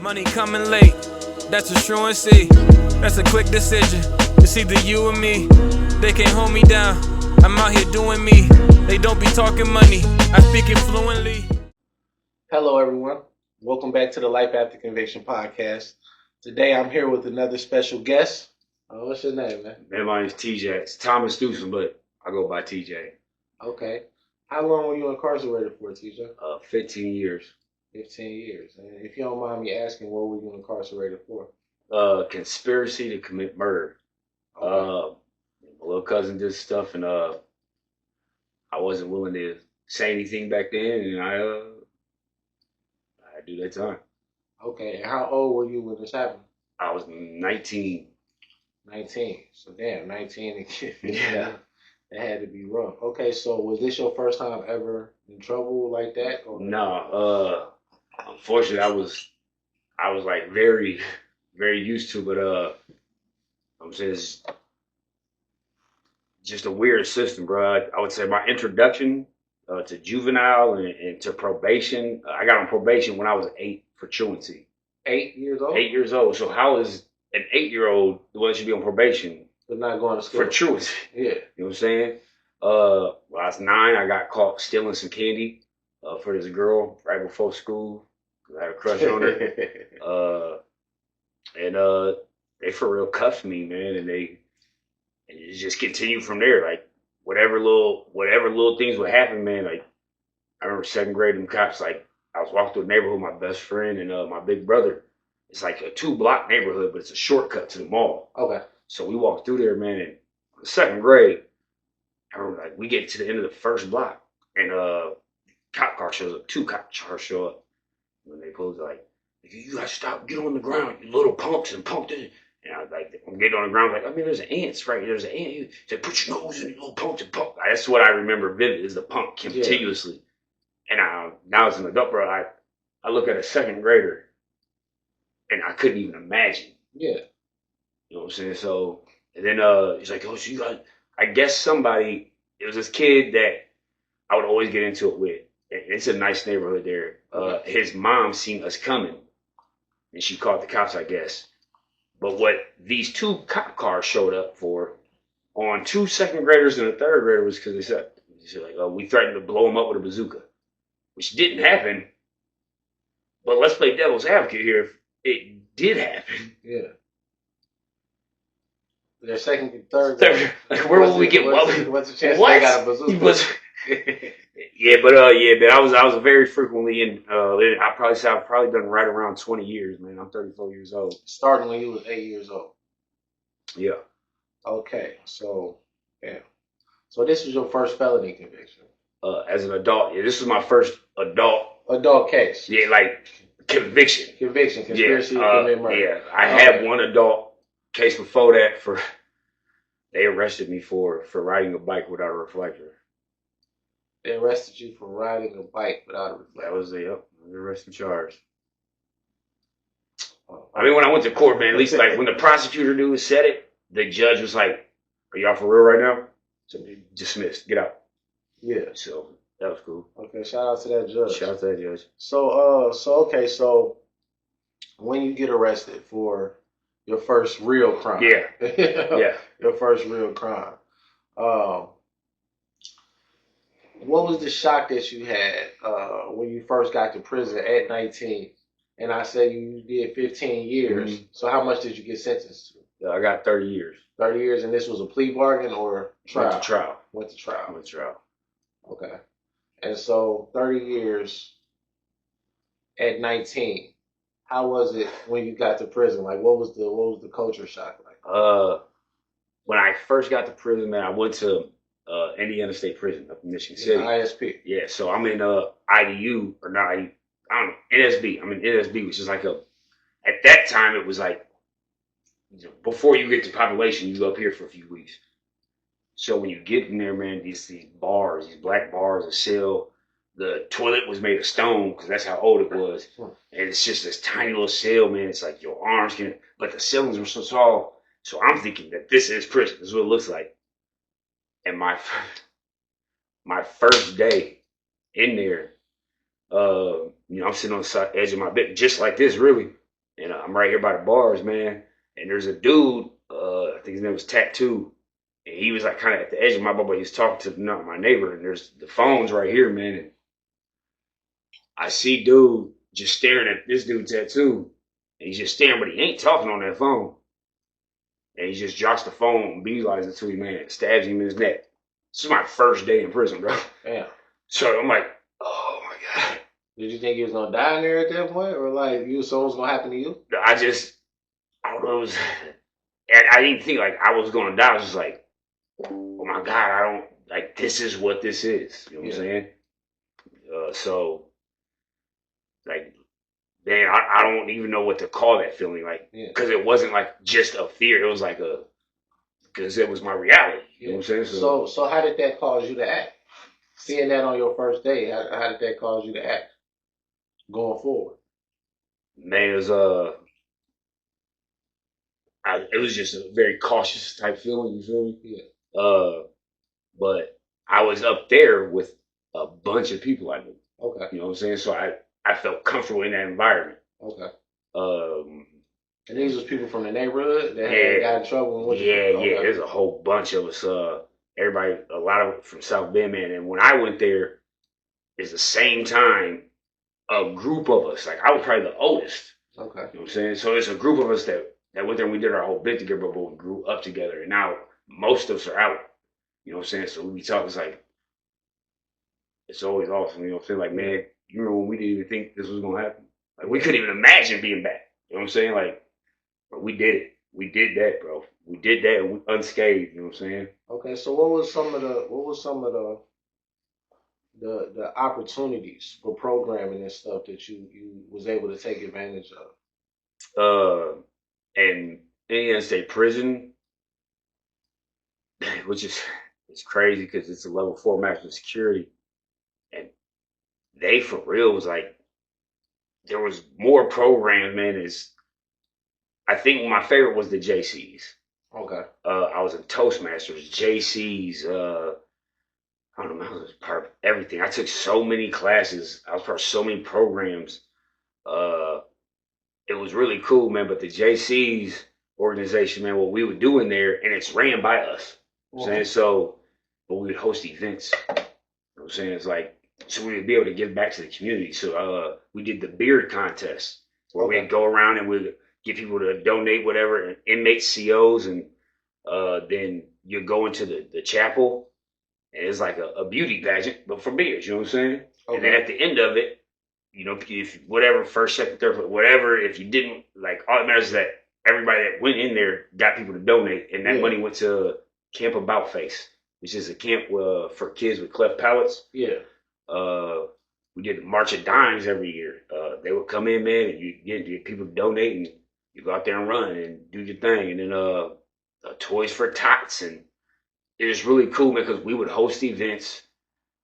Money coming late, that's a truancy. That's a quick decision. It's either you or me. They can't hold me down. I'm out here doing me. They don't be talking money. I speak it fluently. Hello, everyone. Welcome back to the Life After Conviction podcast. Today, I'm here with another special guest. What's your name, man? Man, my name's TJ. It's Thomas Dewson, but I go by TJ. Okay. How long were you incarcerated for, TJ? 15 years. 15 years. And if you don't mind me asking, what were you incarcerated for? Conspiracy to commit murder. Okay. My little cousin did stuff, and I wasn't willing to say anything back then, and I do that time. Okay. And how old were you when this happened? I was 19. 19. So, damn, 19 again. Yeah. That had to be rough. Okay, so was this your first time ever in trouble like that? Or? No. Unfortunately, I was like very, very used to, but I'm saying it's just a weird system, bro. I would say my introduction to juvenile and to probation. I got on probation when I was 8 for truancy. 8 years old? 8 years old. So how is an 8-year-old the one that should be on probation? But not going to school. For truancy. Yeah. You know what I'm saying? When I was 9, I got caught stealing some candy for this girl right before school. I had a crush on her. And they for real cuffed me, man, and it just continued from there. Like whatever little things would happen, man. Like I remember 2nd grade, them cops, like I was walking through the neighborhood with my best friend and my big brother. It's like a 2-block neighborhood, but it's a shortcut to the mall. Okay. So we walked through there, man, and in 2nd grade, I remember like we get to the end of the 1st block, and cop car shows up. 2 cop cars show up. When they pulled, like, you gotta stop, get on the ground, you little punks, and punked it. And I was like, I'm getting on the ground, like, I mean, there's ants right here, there's an ant. He said, put your nose in, you little punks, and punk. That's what I remember vivid, is the punk continuously. Yeah. And now as an adult, bro, I look at a 2nd grader, and I couldn't even imagine. Yeah. You know what I'm saying? So, and then he's like, oh, so you got, I guess it was this kid that I would always get into it with. It's a nice neighborhood there. His mom seen us coming, and she called the cops, I guess. But what these 2 cop cars showed up for on 2 2nd graders and a 3rd grader was because they said like, oh, we threatened to blow him up with a bazooka, which didn't happen. But let's play devil's advocate here. If it did happen, yeah. Their 2nd and 3rd grade. Like, where will we get? What's the chance they got a bazooka? Yeah, but I was very frequently in. I've probably done right around 20 years, man. I'm 34 years old. Starting when you was 8 years old. Yeah. Okay, so yeah, so this was your first felony conviction. As an adult, yeah, this was my first adult case. Yeah, like conspiracy to commit murder. Yeah, I had one adult case before that. They arrested me for riding a bike without a reflector. They arrested you for riding a bike without a reflector. That was the arrest and charge. I mean, when I went to court, man, at least like when the prosecutor dude said it, the judge was like, "Are y'all for real right now?" So dismissed, get out. Yeah. So that was cool. Okay, shout out to that judge. Shout out to that judge. So when you get arrested for your first real crime. Yeah. Yeah. Your first real crime. What was the shock that you had when you first got to prison at 19? And I said you did 15 years. Mm-hmm. So how much did you get sentenced to? I got 30 years. 30 years, and this was a plea bargain or trial? Went to trial. Okay. And so 30 years at 19. How was it when you got to prison? Like, what was the culture shock like? When I first got to prison, man, I went to Indiana State Prison up in Michigan City. ISP. Yeah, so I'm in IDU or not. I don't know, NSB. I'm in NSB, which is like at that time it was like, before you get to population, you go up here for a few weeks. So when you get in there, man, these bars, these black bars, a cell. The toilet was made of stone because that's how old it was. And it's just this tiny little cell, man. It's like your arms but the ceilings were so tall. So I'm thinking that this is prison. This is what it looks like. And my first day in there, I'm sitting on the edge of my bed, just like this, really. And I'm right here by the bars, man. And there's a dude, I think his name was Tattoo. And he was like kind of at the edge of my bar, but he was talking to my neighbor. And there's the phones right here, man. And I see dude just staring at this dude Tattoo. And he's just staring, but he ain't talking on that phone. And he just drops the phone and beelines to him, man. Stabs him in his neck. This is my first day in prison, bro. Damn. So I'm like, oh my God. Did you think he was gonna die in there at that point, or like you saw what's gonna happen to you? I don't know. And I didn't think like I was gonna die. I was just like, oh my God, I don't like this is what this is. You know what I'm saying? So like, man, I don't even know what to call that feeling like, because it wasn't like just a fear. It was like because it was my reality. You know what I'm saying? So how did that cause you to act? Seeing that on your first day, how did that cause you to act going forward? Man, it was it was just a very cautious type feeling. You feel me? Yeah. But I was up there with a bunch of people I knew. Okay. You know what I'm saying? So I felt comfortable in that environment. Okay. And these was people from the neighborhood that had got in trouble. Yeah. There's a whole bunch of us. Everybody, a lot of from South Bend, man. And when I went there, it's the same time a group of us. Like I was probably the oldest. Okay. You know what I'm saying? So it's a group of us that went there and we did our whole bit together, but we grew up together. And now most of us are out. You know what I'm saying? So we talk, it's like, it's always awesome. You know what I'm saying? Like, man, you remember when we didn't even think this was going to happen? Like, we couldn't even imagine being back. You know what I'm saying? Like, but we did it. We did that, bro. We did that and we unscathed. You know what I'm saying? Okay, so what was some of the opportunities for programming and stuff that you was able to take advantage of? And Indiana State Prison, which is it's crazy because it's a level 4 maximum security, and they for real was like there was more programs, man. I think my favorite was the JCs. Okay. I was in Toastmasters, JCs. I don't know, I was part of everything. I took so many classes. I was part of so many programs. It was really cool, man. But the JCs organization, man, what we would do in there, and it's ran by us. You know what I'm saying? So, but we would host events. You know what I'm saying? It's like, so we would be able to give back to the community. So we did the beard contest where we'd go around and we'd get people to donate whatever, and inmate COs, and then you go into the chapel, and it's like a beauty pageant, but for beards, you know what I'm saying? Okay. And then at the end of it, you know, if whatever, first, second, third, whatever, if you didn't, like, all that matters is that everybody that went in there got people to donate, and that money went to Camp About Face, which is a camp for kids with cleft palates. Yeah. We did the March of Dimes every year. They would come in, man, and you get people to donate, and you go out there and run and do your thing. And then Toys for Tots, and it was really cool, man, because we would host events,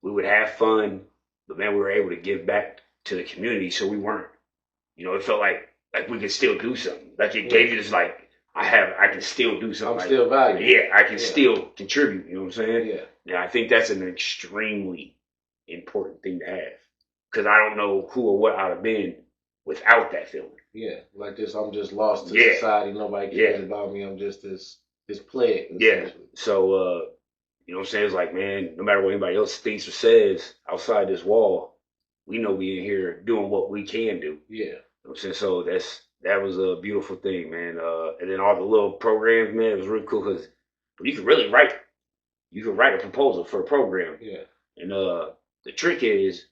we would have fun, but man, we were able to give back to the community, so we weren't, you know, it felt like we could still do something. Like it gave you this, like, I can still do something. I'm still valuable. Yeah, I can still contribute. You know what I'm saying? Yeah. Yeah, I think that's an extremely important thing to have, because I don't know who or what I'd have been without that feeling. Yeah, like this, I'm just lost to society. Nobody cares about me. I'm just this plague. Yeah. So, you know what I'm saying? It's like, man, no matter what anybody else thinks or says outside this wall, we know we in here doing what we can do. Yeah. You know what I'm saying? So that was a beautiful thing, man. And then all the little programs, man, it was really cool because you could really write a proposal for a program. Yeah. And the trick is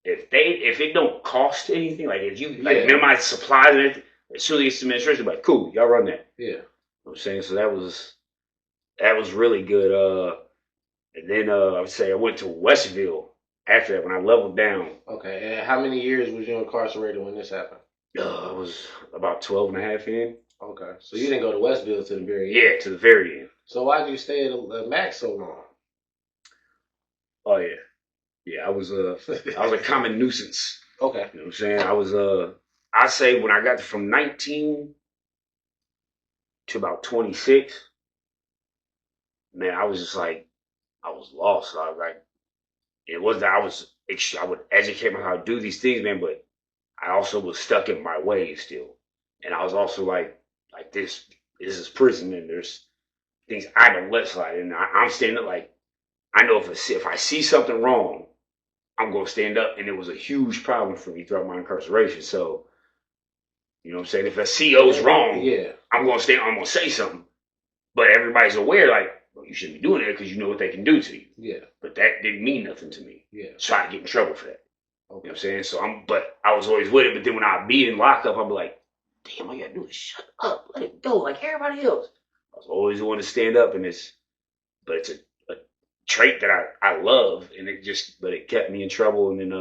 if it don't cost anything, like if you minimize supplies and everything, as soon as it gets to administration, like, cool, y'all run that. Yeah. You know what I'm saying? So that was really good. And then I would say I went to Westville after that when I leveled down. Okay. And how many years was you incarcerated when this happened? I was about 12 and a half in. Okay. So you didn't go to Westville to the very end? Yeah, to the very end. So why did you stay at Max so long? Oh, yeah. Yeah, I was a common nuisance. Okay. You know what I'm saying? I was I'd say when I got from 19 to about 26, man, I was just like, I was lost. I was like, it was that I would educate myself how to do these things, man, but I also was stuck in my ways still. And I was also like this is prison, and there's things I don't let slide. And I'm standing up like, I know if I see something wrong, I'm going to stand up. And it was a huge problem for me throughout my incarceration. So, you know what I'm saying? If a CO's wrong, yeah, I'm going to stand, I'm going to say something. But everybody's aware, like, well, you shouldn't be doing that because you know what they can do to you. Yeah. But that didn't mean nothing to me. Yeah. So I get in trouble for that. Okay. You know what I'm saying? So but I was always with it. But then when I'd be in lockup, I'd be like, damn, all you gotta do is shut up, let it go, like everybody else. I was always the one to stand up, and it's a trait that I love, and but it kept me in trouble. And then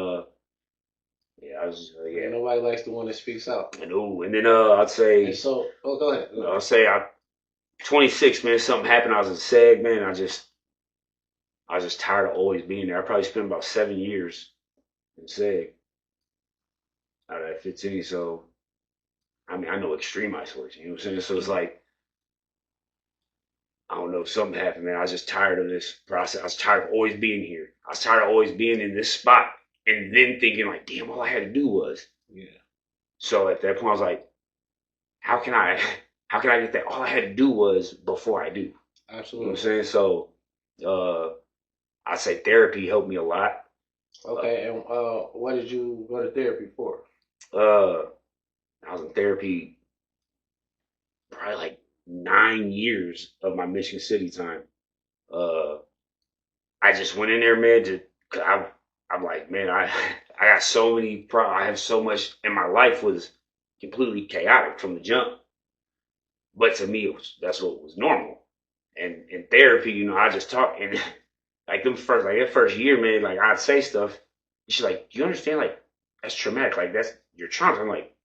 yeah, I was yeah. Nobody likes the one that speaks out. I know. And then I'd say. And so, go ahead. I'll say 26, man. Something happened. I was in SEG, man. I was just tired of always being there. I probably spent about 7 years in SEG out of that 15. So, I mean, I know extreme isolation. You know what I'm saying? So it's like, I don't know, something happened, man. I was just tired of this process. I was tired of always being here. I was tired of always being in this spot, and then thinking like, damn, all I had to do was. Yeah. So at that point, I was like, how can I get that? All I had to do was before I do. Absolutely. You know what I'm saying? So, I'd say therapy helped me a lot. Okay, and what did you go to therapy for? I was in therapy probably like 9 years of my Michigan City time. I just went in there, man. I'm like, man, I got so many problems. I have so much, and my life was completely chaotic from the jump. But to me, that's what was normal. And in therapy, you know, I just talk, and like that first year, man, like I'd say stuff. And she's like, "Do you understand? Like that's traumatic. Like that's your trauma." I'm like,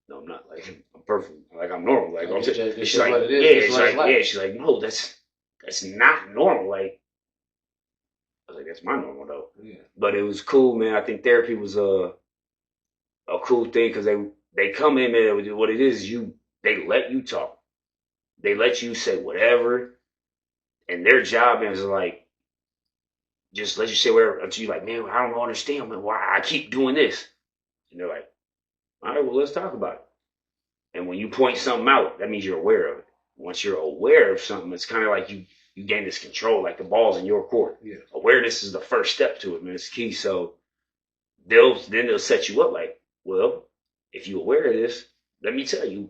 "No, I'm not. Like I'm perfect. Like I'm normal. Like I'm just." She's like, "Yeah." She's like, "Yeah." She's like, "No, that's not normal." Like I was like, "That's my normal though." Yeah. But it was cool, man. I think therapy was a cool thing because they come in, man. What it is, they let you talk. They let you say whatever, and their job is like just let you say whatever until you're like, man, I don't understand, man, why I keep doing this. And they're like, all right, well, let's talk about it. And when you point something out, that means you're aware of it. Once you're aware of something, it's kind of like you gain this control, like the ball's in your court. Yeah. Awareness is the first step to it, man. It's key. So they'll set you up like, well, if you're aware of this, let me tell you,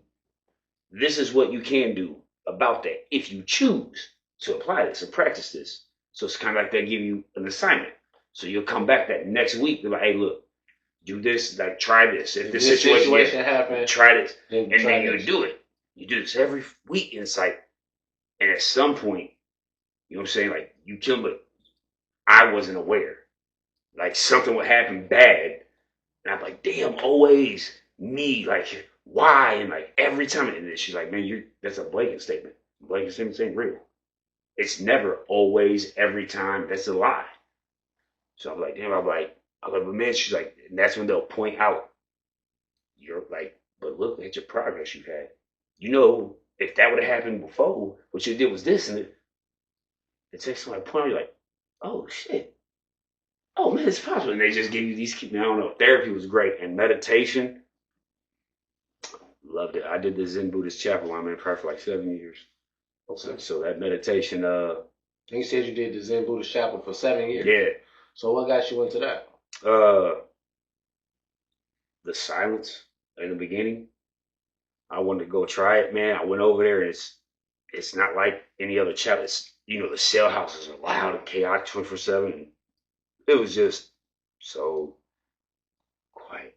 this is what you can do about that if you choose to apply this and practice this. So it's kind of like they give you an assignment. So you'll come back that next week. They're like, hey, look, do this, like try this. If this situation happens, try this. And then you do it. You do this every week in sight. And at some point, you know what I'm saying? Like you kill me, but I wasn't aware. Like something would happen bad. And I'm like, damn, always me. Like, why? And like every time. And then she's like, man, that's a blanket statement. Blanket statements ain't real. It's never always every time. That's a lie. So I'm like, damn, but man, she's like, and that's when they'll point out, you're like, but look at your progress you've had. You know, if that would have happened before, what you did was this, and it takes somebody point out, you're like, oh shit. Oh man, it's possible. And they just give you these, I don't know, therapy was great. And meditation, loved it. I did the Zen Buddhist chapel. I'm in prayer for like 7 years. Okay. So that meditation, you said you did the Zen Buddhist chapel for 7 years. Yeah. So what got you into that? The silence in the beginning. I wanted to go try it, man. I went over there, and it's not like any other chapel. It's, you know, the cell houses are loud and chaotic 24/7. It was just so quiet.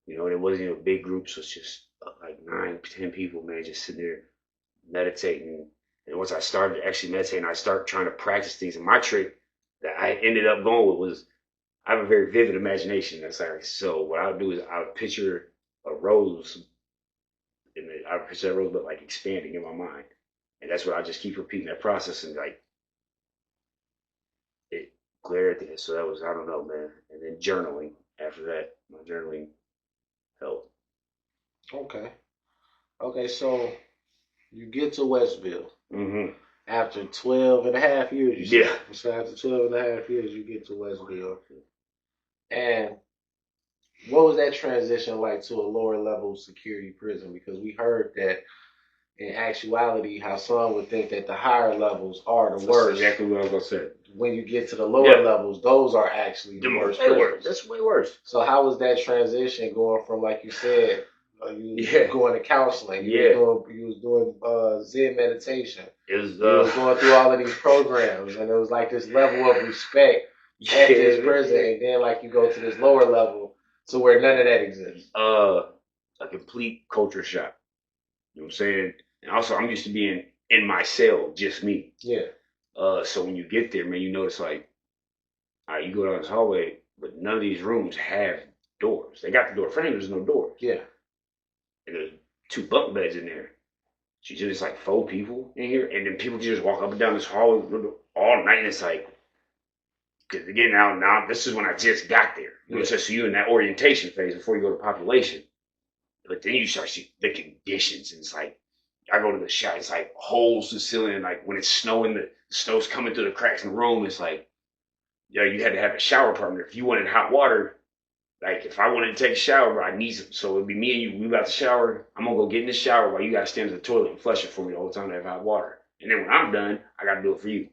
You know, and it wasn't a big group, so it's just like 9, 10 people, man, just sitting there meditating. And once I started actually meditating, I started trying to practice things. And my trick that I ended up going with was I have a very vivid imagination. That's like, so what I would do is I would picture a rose, and I would picture that rose, but like expanding in my mind. And that's what I just keep repeating that process, and like it clarity. So that was, I don't know, man. And then journaling after that, my journaling helped. Okay, so you get to Westville. Mm-hmm. After 12 and a half years, yeah. So after 12 and a half years, you get to Westville. And what was that transition like to a lower level security prison? Because we heard that in actuality, how some would think that the higher levels are the worst. That's exactly what I was gonna say. When you get to the lower levels, those are actually the worst. That's way worse. So how was that transition going from, like you said, you going to counseling, you was doing Zen meditation, you was going through all of these programs, and it was like this level of respect at this prison, and then like you go to this lower level to where none of that exists. A complete culture shock. You know what I'm saying? And also, I'm used to being in my cell, just me. Yeah. So when you get there, man, you notice like, all right, you go down this hallway, but none of these rooms have doors. They got the door frame, there's no doors. Yeah. And there's 2 bunk beds in there. So you just like 4 people in here, and then people just walk up and down this hallway all night, and it's like, because again, now this is when I just got there. You know, so you're in that orientation phase before you go to population. But then you start seeing the conditions, and it's like, I go to the shot, it's like holes in the ceiling, like when it's snowing, the snow's coming through the cracks in the room. It's like, yeah, you had to have a shower partner. If you wanted hot water, like if I wanted to take a shower, bro, I need some. So it'd be me and you, we about to shower. I'm gonna go get in the shower while you gotta stand at the toilet and flush it for me the whole time to have hot water. And then when I'm done, I gotta do it for you.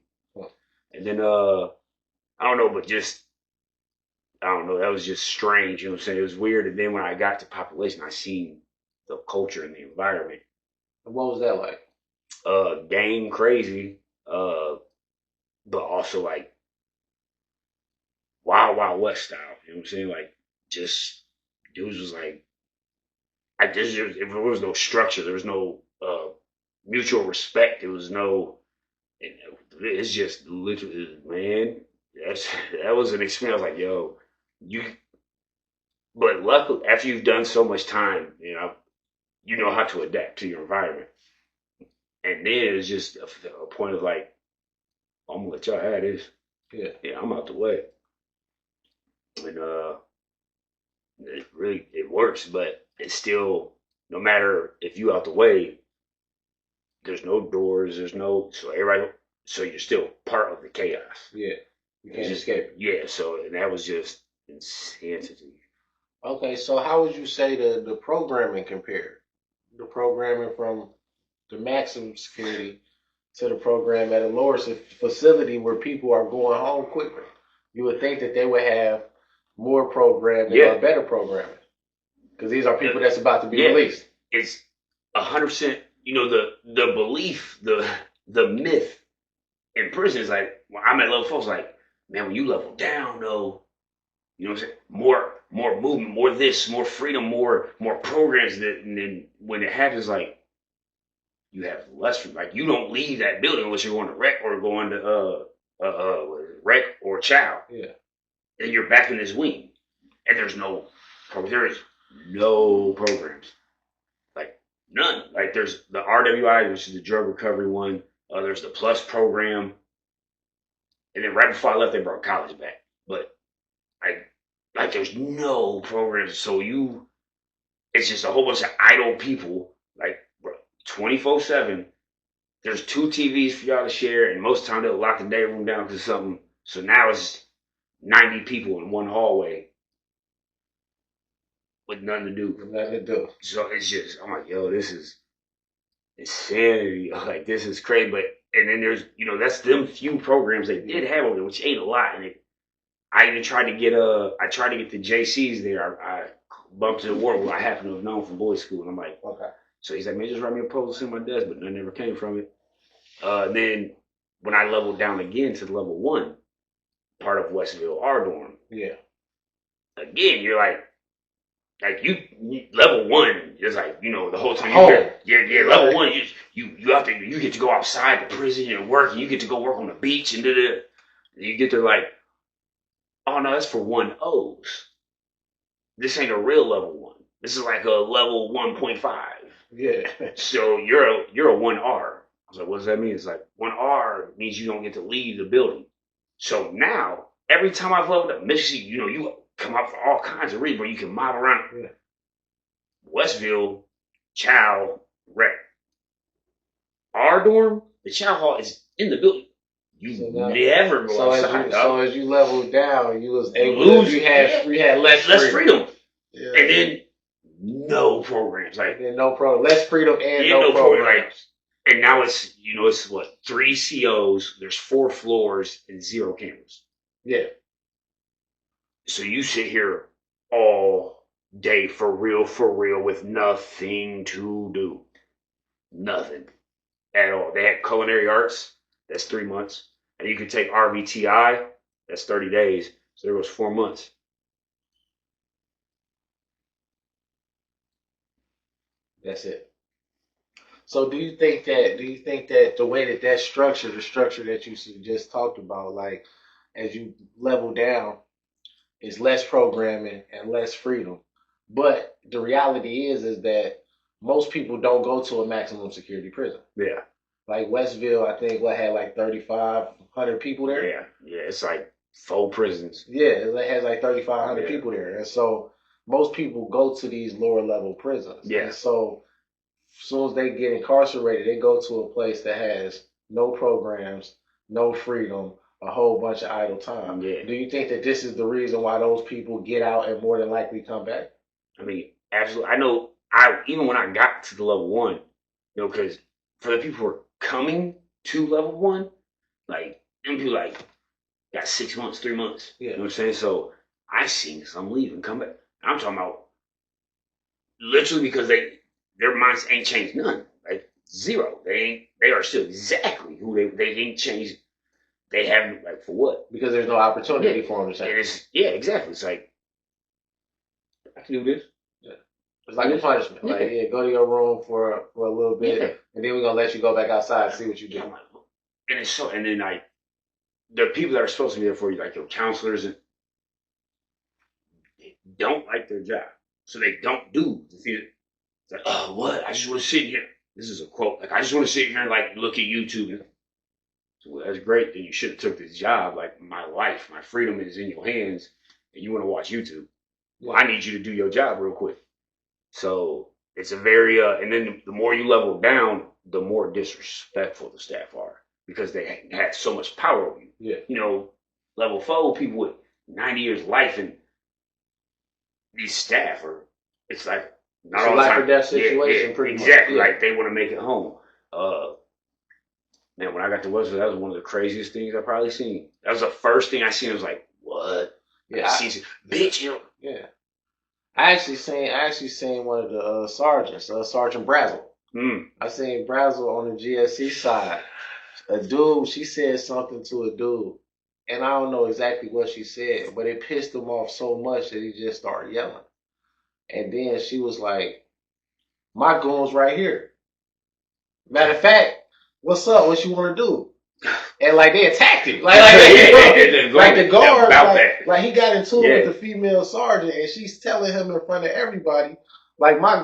And then I don't know, but just I don't know, that was just strange, you know what I'm saying? It was weird. And then when I got to population, I seen the culture and the environment. What was that like? Gang crazy, but also like Wild West style. You know what I'm saying? Like just dudes was like, if there was no structure, there was no mutual respect. There was no. It's just literally, man. That was an experience. Like, yo, But luckily, after you've done so much time, you know how to adapt to your environment. And then it's just a point of like, I'm gonna let y'all have this. Yeah, I'm out the way. And it works, but it's still, no matter if you out the way, there's no doors, so you're still part of the chaos. Yeah, you can't escape. Yeah, and that was just insanity. Okay, so how would you say the programming compared? The programming from the maximum security to the program at a lower facility where people are going home quicker. You would think that they would have more programming or better programming, because these are people that's about to be released. It's 100%. The belief, the myth in prison is like, when I'm at level 4, it's like, man, when you level down, though, you know what I'm saying? More movement, more this, more freedom, more programs. And then when it happens, like, you have less freedom. Like, you don't leave that building unless you're going to rec or going to rec or chow. Yeah. And you're back in this wing, and there is no programs, like none. Like there's the RWI, which is the drug recovery one. There's the Plus program, and then right before I left, they brought college back. But there's no programs, so it's just a whole bunch of idle people, like 24/7. There's 2 TVs for y'all to share, and most of the time they'll lock the day room down to something. So now it's 90 people in one hallway with nothing to do. So it's just, I'm like, yo, this is insanity. Like, this is crazy. But, and then there's, that's them few programs they did have over there, which ain't a lot. And I even tried to get the JCs there. I bumped into Ward, who I happen to have known from boys' school. And I'm like, okay. So he's like, man, just write me a proposal, send my desk, but none ever came from it. Then when I leveled down again to level 1, part of Westville R dorm. Yeah. Again, you're like you level 1 is like, the whole time you're here. Yeah, level 1, you have to, you get to go outside the prison and work, and you get to go work on the beach and you get to like, oh no, that's for 1Os. This ain't a real level 1. This is like a level 1.5. Yeah. So you're a 1R. I was like, what does that mean? It's like 1R means you don't get to leave the building. So now, every time I've leveled up, Michigan, you come up for all kinds of reasons where you can mob around. Yeah. Westville, Chow, Rec. Our dorm, the Chow Hall is in the building. You never go outside. So as you leveled down, you was able to, you had less freedom. And then no programs, like less freedom and no programs. And now it's it's what 3 COs. There's 4 floors and 0 cameras. Yeah. So you sit here all day for real, with nothing to do, nothing at all. They had culinary arts. That's 3 months, and you could take RVTI. That's 30 days. So there goes 4 months. That's it. So do you think that the way that's structured, the structure that you just talked about, like as you level down, is less programming and less freedom? But the reality is that most people don't go to a maximum security prison. Yeah. Like Westville, I think had like 3,500 people there. Yeah. It's like 4 prisons. Yeah, it has like 3,500 people there, and so most people go to these lower level prisons. Yeah. And so as soon as they get incarcerated, they go to a place that has no programs, no freedom, a whole bunch of idle time. Yeah. Do you think that this is the reason why those people get out and more than likely come back? I mean, absolutely. I know. Even when I got to the level 1, because for the people who are coming to level 1, like them people like got 6 months, 3 months. Yeah. You know what I'm saying? So I seen some leave and come back. I'm talking about literally because their minds ain't changed none. Like 0. They are still exactly who they ain't changed. They haven't, like, for what? Because there's no opportunity for them to change. Exactly. It's like, I can do this. Yeah. It's like a punishment. Yeah. Like, go to your room for a little bit, and then we're gonna let you go back outside and see what you do. And it's so, and then like the people that are supposed to be there for you, like your counselors, and they don't like their job, so they don't do the theater. It's like, oh, what? I just want to sit here. This is a quote. Like, I just want to sit here and like look at YouTube. So, well, that's great. Then you should have took this job. Like, my life, my freedom is in your hands, and you want to watch YouTube. Well, I need you to do your job real quick. So it's a very and then the more you level down, the more disrespectful the staff are because they had so much power over you. Yeah. Level 4 people with 90 years life, and these staff are. It's like not it's all a the life time. or death situation. Yeah, pretty exactly. Much. Like they want to make it home. Man, when I got to Westville, that was one of the craziest things I probably seen. That was the first thing I seen. I was like, what? Yeah, bitch. Yeah. I actually seen one of the sergeants, Sergeant Brazel. I seen Brazel on the GSC side. A dude, she said something to a dude, and I don't know exactly what she said, but it pissed him off so much that he just started yelling. And then she was like, "My goon's right here. Matter of fact, what's up? What you want to do?" And like they attacked him, like the guard, like he got into it with the female sergeant, and she's telling him in front of everybody, like my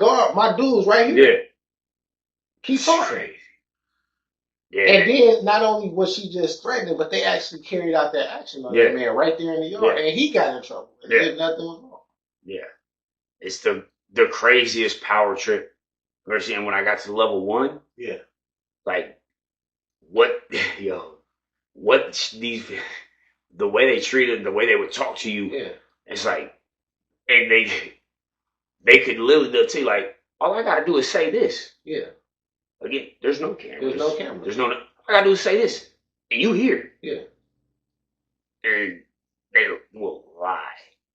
dude's right here. Yeah, keep talking. Crazy. Yeah. And then not only was she just threatening, but they actually carried out that action on that man right there in the yard, and he got in trouble. Nothing was wrong. Yeah, it's the craziest power trip. And when I got to level 1, like what the way they treated, the way they would talk to you, it's like, and they could literally, they'll tell you like, all I gotta do is say this. Yeah. Again, there's no cameras. There's no cameras. There's no. All I gotta do is say this, and you hear. Yeah. And they will lie,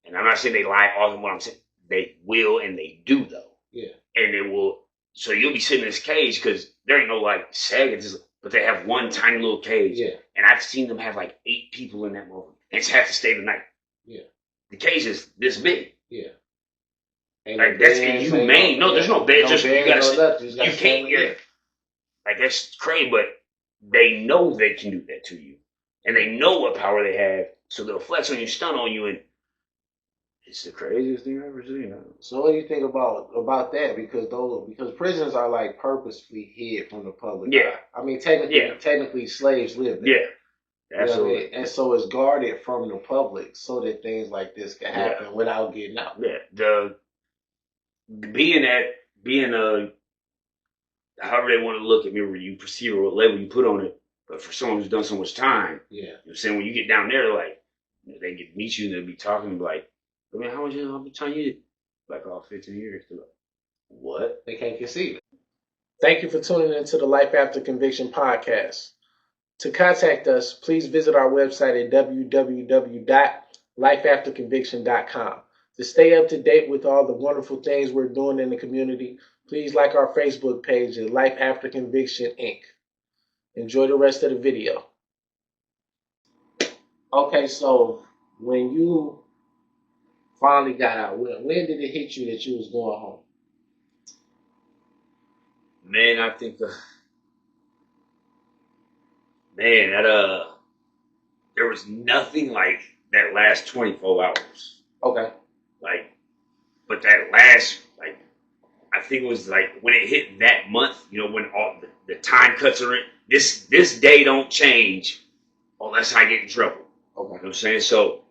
and I'm not saying they lie all the time. What I'm saying, they will and they do though. Yeah. And it will. So you'll be sitting in this cage because there ain't no like seconds, but they have one tiny little cage. Yeah. And I've seen them have like 8 people in that moment, and it's have to stay the night. Yeah. The cage is this big. Yeah. Like that's inhumane. No, there's no bed. No just bed, you gotta. No you can't. Yeah. Like that's crazy, but they know they can do that to you, and they know what power they have, so they'll flex on you, stun on you, and it's the craziest thing I've ever seen. So what do you think about that? Because prisons are like purposefully hid from the public. Yeah. I mean, technically slaves live there. Yeah. Absolutely. You know what I mean? And so it's guarded from the public so that things like this can happen without getting out. Yeah. Being however they want to look at me, where you perceive or what label you put on it, but for someone who's done so much time, you know what I'm saying, when you get down there, like they get meet you and they'll be talking and be like, I mean, how much I've been telling you? Like all 15 years. What? They can't conceive it. Thank you for tuning into the Life After Conviction podcast. To contact us, please visit our website at www.lifeafterconviction.com. To stay up to date with all the wonderful things we're doing in the community, please like our Facebook page at Life After Conviction Inc. Enjoy the rest of the video. Okay, so when you finally got out, when did it hit you that you was going home? Man, I think there was nothing like that last 24 hours. Okay. Like, but that last, like, I think it was like when it hit that month, you know, when all the time cuts are in, this day don't change unless I get in trouble. Okay. You know what I'm saying? So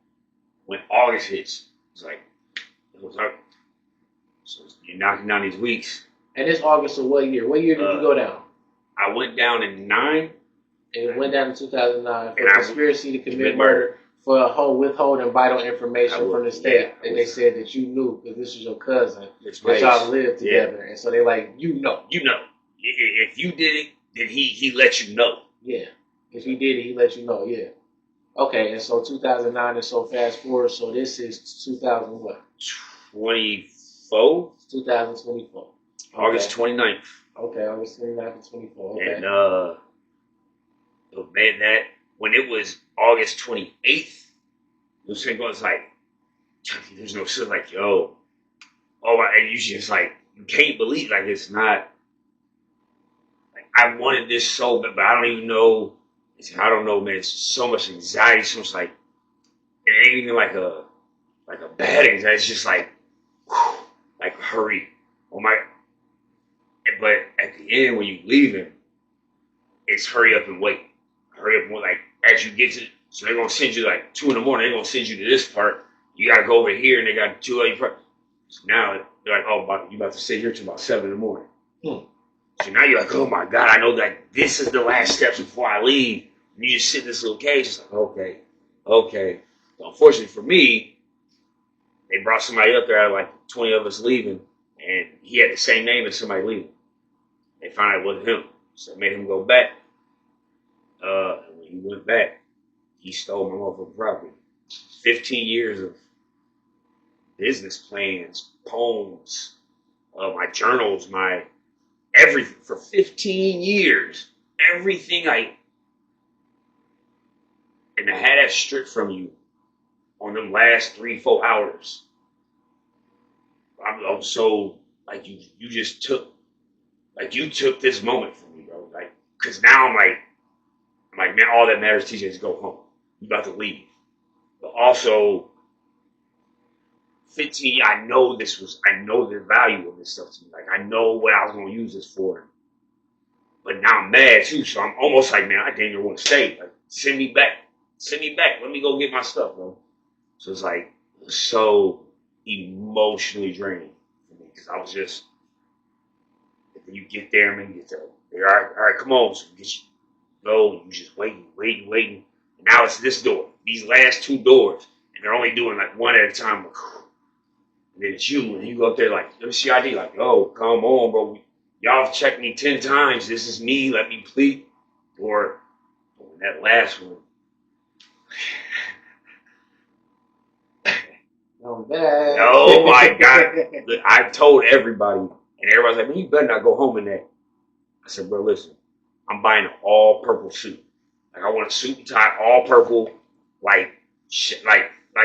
when August hits, it was like, so you're knocking down these weeks. And it's August of what year? What year did you go down? I went down in 9. It went down in 2009 for conspiracy to commit murder for withholding vital information from the state. And they said that you knew because this was your cousin that y'all lived together. And so they like, you know. You know. If you did it, then he let you know. Yeah. If he did it, he let you know. Yeah. Okay. And so 2009 is so fast forward. So this is 2000 what? 24? 2024. August 29th. Okay. August 29th and 24. Okay. And man, that when it was August 28th, it was like, there's no shit like, yo, and you just like, you can't believe, like, it's not, like, I wanted this so bad, but I don't even know, I don't know, man, it's so much anxiety, so much like, it ain't even like a bad anxiety, it's just like, hurry, oh my, but at the end, when you leaving, it's hurry up and wait. Hurry up and like as you get to, so they're gonna send you like 2 a.m. They're gonna send you to this part. You gotta go over here, and they got 2 other parts. So now they're like, oh, you about to sit here till about 7 a.m. So now you're like, oh my God, I know that this is the last steps before I leave. And you just sit in this little cage. It's like, okay. So unfortunately for me, they brought somebody up there out of like 20 of us leaving, and he had the same name as somebody leaving. They found out it wasn't him, so they made him go back. And when he went back, he stole my motherfucking property. 15 years of business plans, poems, my journals, my everything for 15 years. Everything and I had that stripped from you on them last 3-4 hours. I'm so like you just took this moment from me, bro. Like, cause now I'm like, man, all that matters, TJ, is go home. You about to leave. But also, 15, I know the value of this stuff to me. Like, I know what I was going to use this for. But now I'm mad, too. So I'm almost like, man, I didn't even want to stay. Like, send me back. Let me go get my stuff, bro. So it's like, it was so emotionally draining for me. Because I was just, you get there, man, you get there. All right, come on. So get you. Go, you just waiting. And now it's this door, these last 2 doors, and they're only doing like one at a time. And then it's you, and you go up there like, let me see ID, like, oh, come on, bro. Y'all have checked me 10 times. This is me. Let me plead. Or that last one. Oh my God. I've told everybody, and everybody's like, man, you better not go home in that. I said, bro, listen. I'm buying an all purple suit. Like, I want a suit and tie, all purple, like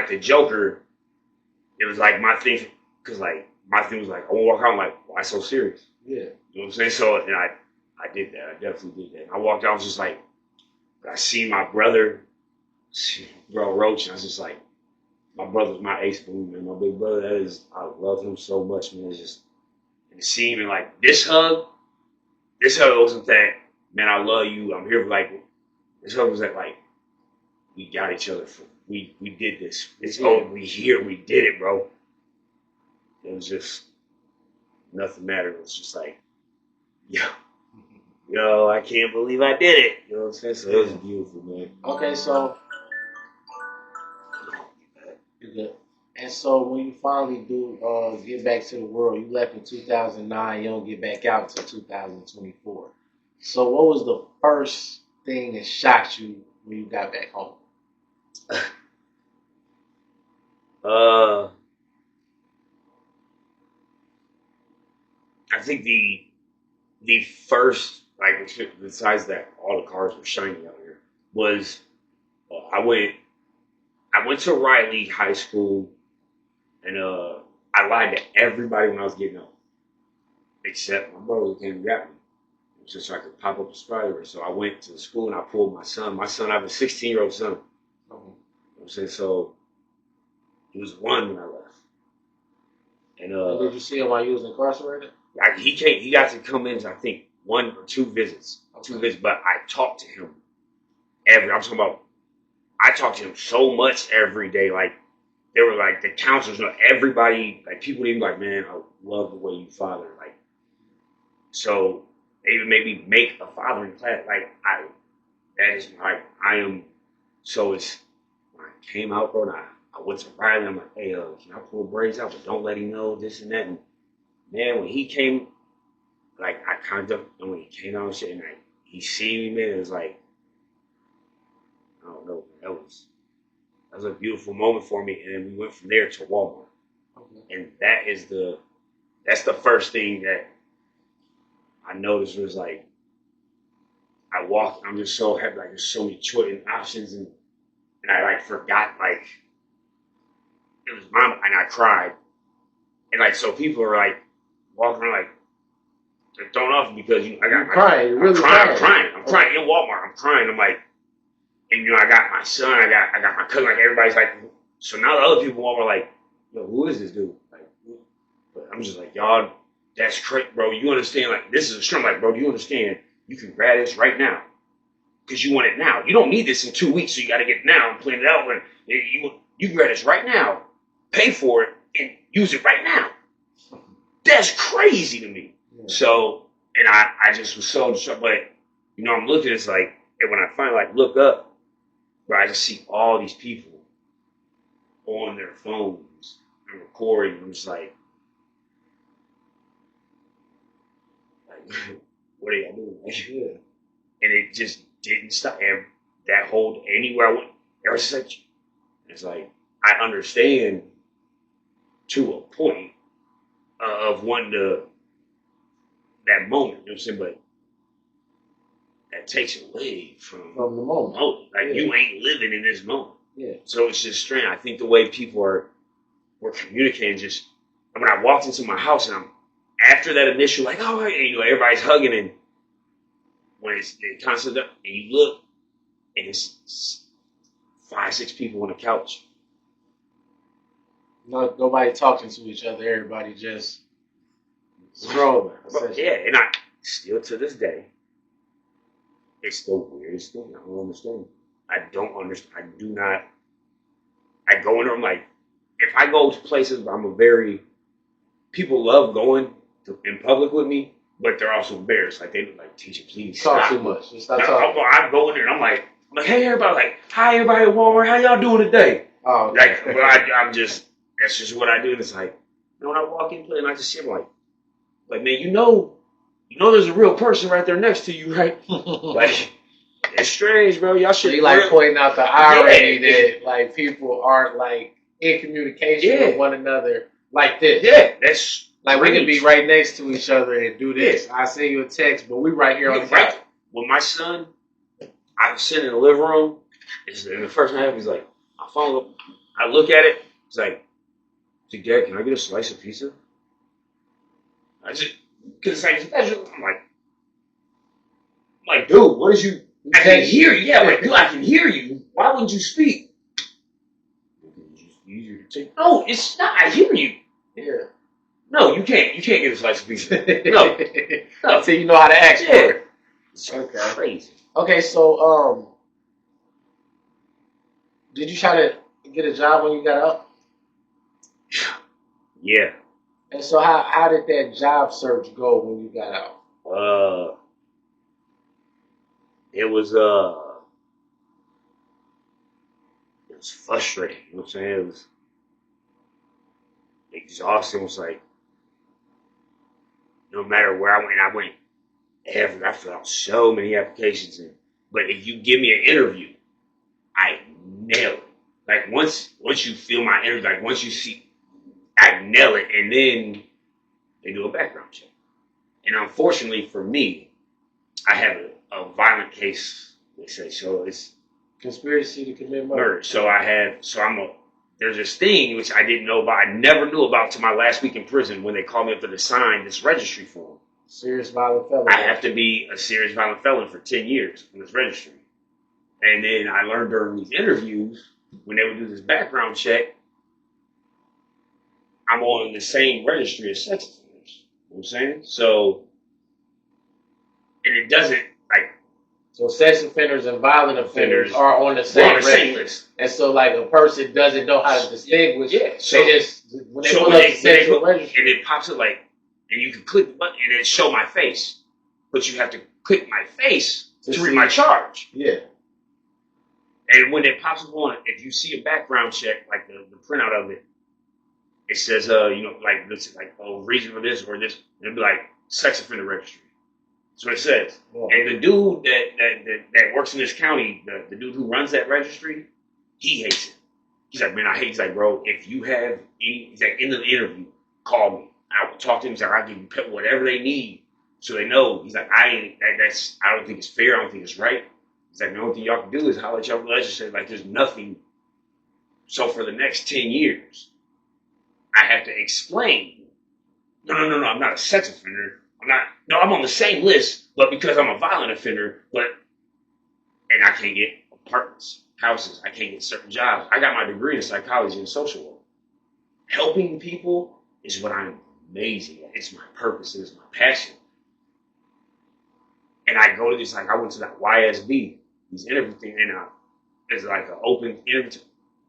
the Joker. It was like my thing, because like my thing was like, I want to walk out. I'm like, why so serious? Yeah. You know what I'm saying? So then I did that. I definitely did that. I walked out. I was just like, I see my brother, bro Roach, and I was just like, my brother's my ace balloon, man. My big brother, I love him so much, man. It's just, and to see him and like this hug wasn't that. Man, I love you. I'm here for like, this was like, we got each other. We did this. We here. We did it, bro. It was just, nothing mattered. It was just like, yo, I can't believe I did it. You know what I'm saying? So it was beautiful, man. Okay, so, you're good. And so when you finally do get back to the world, you left in 2009. You don't get back out until 2024. So what was the first thing that shocked you when you got back home? I think the first, like, besides that all the cars were shiny out here, was I went to Riley High School, and I lied to everybody when I was getting out, except my brother who came and got me, just so I could pop up a spider. So I went to the school and I pulled my son. My son, I have a 16-year-old son. You know what I'm saying? So he was one when I left. And did you see him while you was incarcerated? He got to come in, I think, 1 or 2 visits. Okay. 2 visits, but I talked to him I talked to him so much every day. Like, they were like, the counselors, everybody, like, people even like, man, I love the way you father. Like, so they even made me make a fathering class. Like, I am, so it's, when I came out, bro, and I went to Riley, I'm like, hey, can I pull braids out, but don't let him know this and that. And man, when he came, like, I kind of, and when he came out and shit, and he seen me, man, it was like, I don't know, man, that was a beautiful moment for me. And then we went from there to Walmart. Okay. And that's the first thing that I noticed was like, I walked, I'm just so happy, like, there's so many choice and options, and I like forgot, like, it was mom, and I cried. And like, so people are like walking around like they're thrown off because I'm crying in Walmart. I'm crying. I'm like, and I got my son, I got my cousin, like, everybody's like, so now the other people in Walmart are like, yo, who is this dude? Like, but I'm just like, y'all, that's crazy, bro. You understand? Like, this is a stream. Like, bro, do you understand? You can grab this right now because you want it now. You don't need this in 2 weeks, so you got to get it now and plan it out. When you can grab this right now, pay for it, and use it right now. That's crazy to me. Yeah. So, and I just was so distraught. But, I'm looking, it's like, and when I finally, like, look up, where I just see all these people on their phones and recording, I'm just like, what are y'all doing? Yeah. And it just didn't stop. And that whole, anywhere I went, there was such, it's like, I understand to a point of wanting to, that moment, you know what I'm saying? But that takes away from the moment. Like, yeah. You ain't living in this moment. Yeah. So it's just strange. I think the way people were communicating, just when I walked into my house and after that initial, like, oh, and, everybody's hugging, and when it's the concept up and you look and it's 5, 6 people on the couch. Nobody talking to each other. Everybody just scrolling. Yeah, and I still to this day, it's the weirdest thing. I don't understand. I don't understand. I do not. I go in there, I'm like, if I go to places where people love going in public with me, but they're also embarrassed. Like, they like, teacher, please talk too much. Just stop talking. I go in there and I'm like, hey, everybody, like, hi, everybody at Walmart. How y'all doing today? Oh, okay. Like, but I'm just, that's just what I do. And it's like, when I walk in and I just see them like, man, there's a real person right there next to you, right? Like, it's strange, bro. Y'all should. So you like pointing out the irony that like people aren't like in communication with one another like this. Yeah, that's like strange. We can be right next to each other and do this. I send you a text, but we right here on the couch. With my son, I was sitting in the living room, and the first thing I have, he's like, I look at it. He's like, Dad, can I get a slice of pizza? I just, because I'm like, dude, what is you? I can hear you. Yeah, like, dude, I can hear you. Why wouldn't you speak? It's easier to take. No, it's not. I hear you. Yeah. No, you can't. You can't get a slice of pizza. No. So you know how to ask for it. It's crazy. Okay, so did you try to get a job when you got out? Yeah. And so how did that job search go when you got out? It was frustrating. You know what I'm saying? exhausting. It was like, no matter where I went I filled out so many applications in. But if you give me an interview, I nail it. Like once you feel my energy, like once you see, I nail it, and then they do a background check. And unfortunately for me, I have a violent case. They say so. It's conspiracy to commit murder. There's this thing which I didn't know about. I never knew about till my last week in prison when they called me up to sign this registry form. Serious violent felon. I have to be a serious violent felon for 10 years in this registry. And then I learned during these interviews, when they would do this background check, I'm on the same registry as sex offenders. You know what I'm saying? So, and it doesn't, like... So sex offenders and violent offenders are on the same list. And so, like, a person doesn't know how to distinguish. Yeah. So, they just, when they pull up the sexual registry. And it pops up like, and you can click the button and it show my face. But you have to click my face to read my charge. Yeah. And when it pops up on, if you see a background check, like the printout of it, it says, like this, like, reason for this or this, and it'll be like sex offender registry. That's what it says. Yeah. And the dude that works in this county, the dude who runs that registry, he hates it. He's like, man, I hate. He's like, bro, if you have any, he's like, in the interview, call me. I will talk to him. He's like, I'll give you whatever they need, so they know. He's like, I don't think it's fair. I don't think it's right. He's like, the only thing y'all can do is holler at y'all legislature. Like, there's nothing. So for the next 10 years, I have to explain. No, I'm not a sex offender. I'm on the same list, but because I'm a violent offender, and I can't get apartments, houses, I can't get certain jobs. I got my degree in psychology and social work. Helping people is what I'm amazing at. It's my purpose. It's my passion. And I go to this, like, I went to that YSB, these interview thing, and it's like an open interview.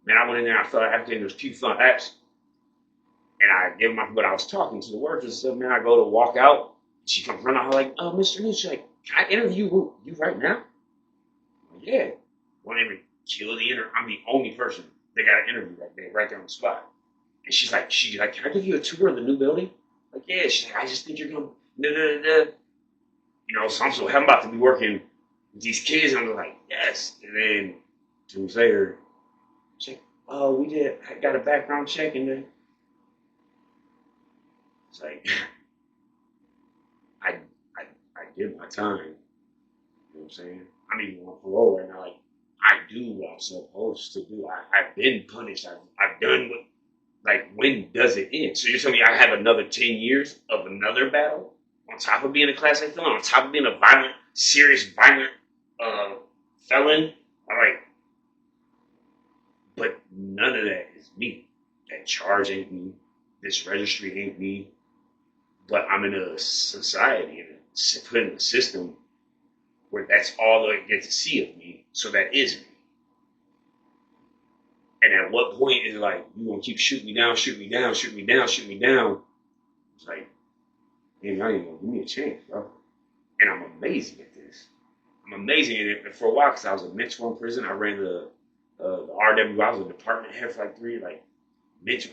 Man, I went in there, I felt like after there's few fun apps, and I gave them but I was talking to the workers and stuff, man, I go to walk out, she comes running out, like, oh, Mr. New, she's like, can I interview you right now? I'm like, yeah. Won't even kill the interview. I'm the only person they got an interview that day, right there on the spot. And she's like, can I give you a tour of the new building? Like, yeah. She's like, I just think you're going to, so I'm about to be working with these kids, and I'm like, yes. And then 2 weeks later, she's like, oh, I got a background check, and then it's like, I did my time. You know what I'm saying? I'm even on parole right now. Like, I do what I'm supposed to do. I've been punished. I've done what, like, when does it end? So you're telling me I have another 10 years of another battle on top of being a Class A felon, on top of being a serious violent felon? I'm like, but none of that is me. That charge ain't me. This registry ain't me. But I'm in a society, put in a system where that's all they get to see of me. So that is me. And at what point is it like, you gonna keep shooting me down, shoot me down, shoot me down, shoot me down? It's like, man, y'all ain't gonna give me a chance, bro. And I'm amazing at this. I'm amazing at it. And for a while, because I was a mentor in prison, I ran the RW. I was a department head for like 3, like,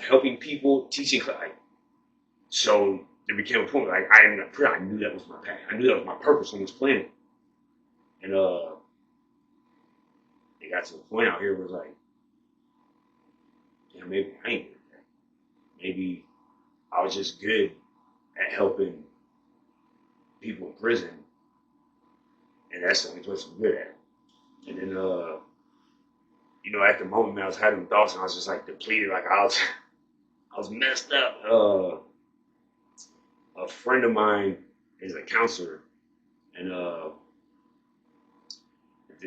helping people, teaching. Like, so there became a point where, like, I knew that was my path. I knew that was my purpose on this planet. And it got to a point out here where it was like, yeah, maybe I ain't good at that. Maybe I was just good at helping people in prison, and that's the only place I'm good at. And then, at the moment, man, I was having thoughts, and I was just like depleted, like I was messed up. A friend of mine is a counselor, and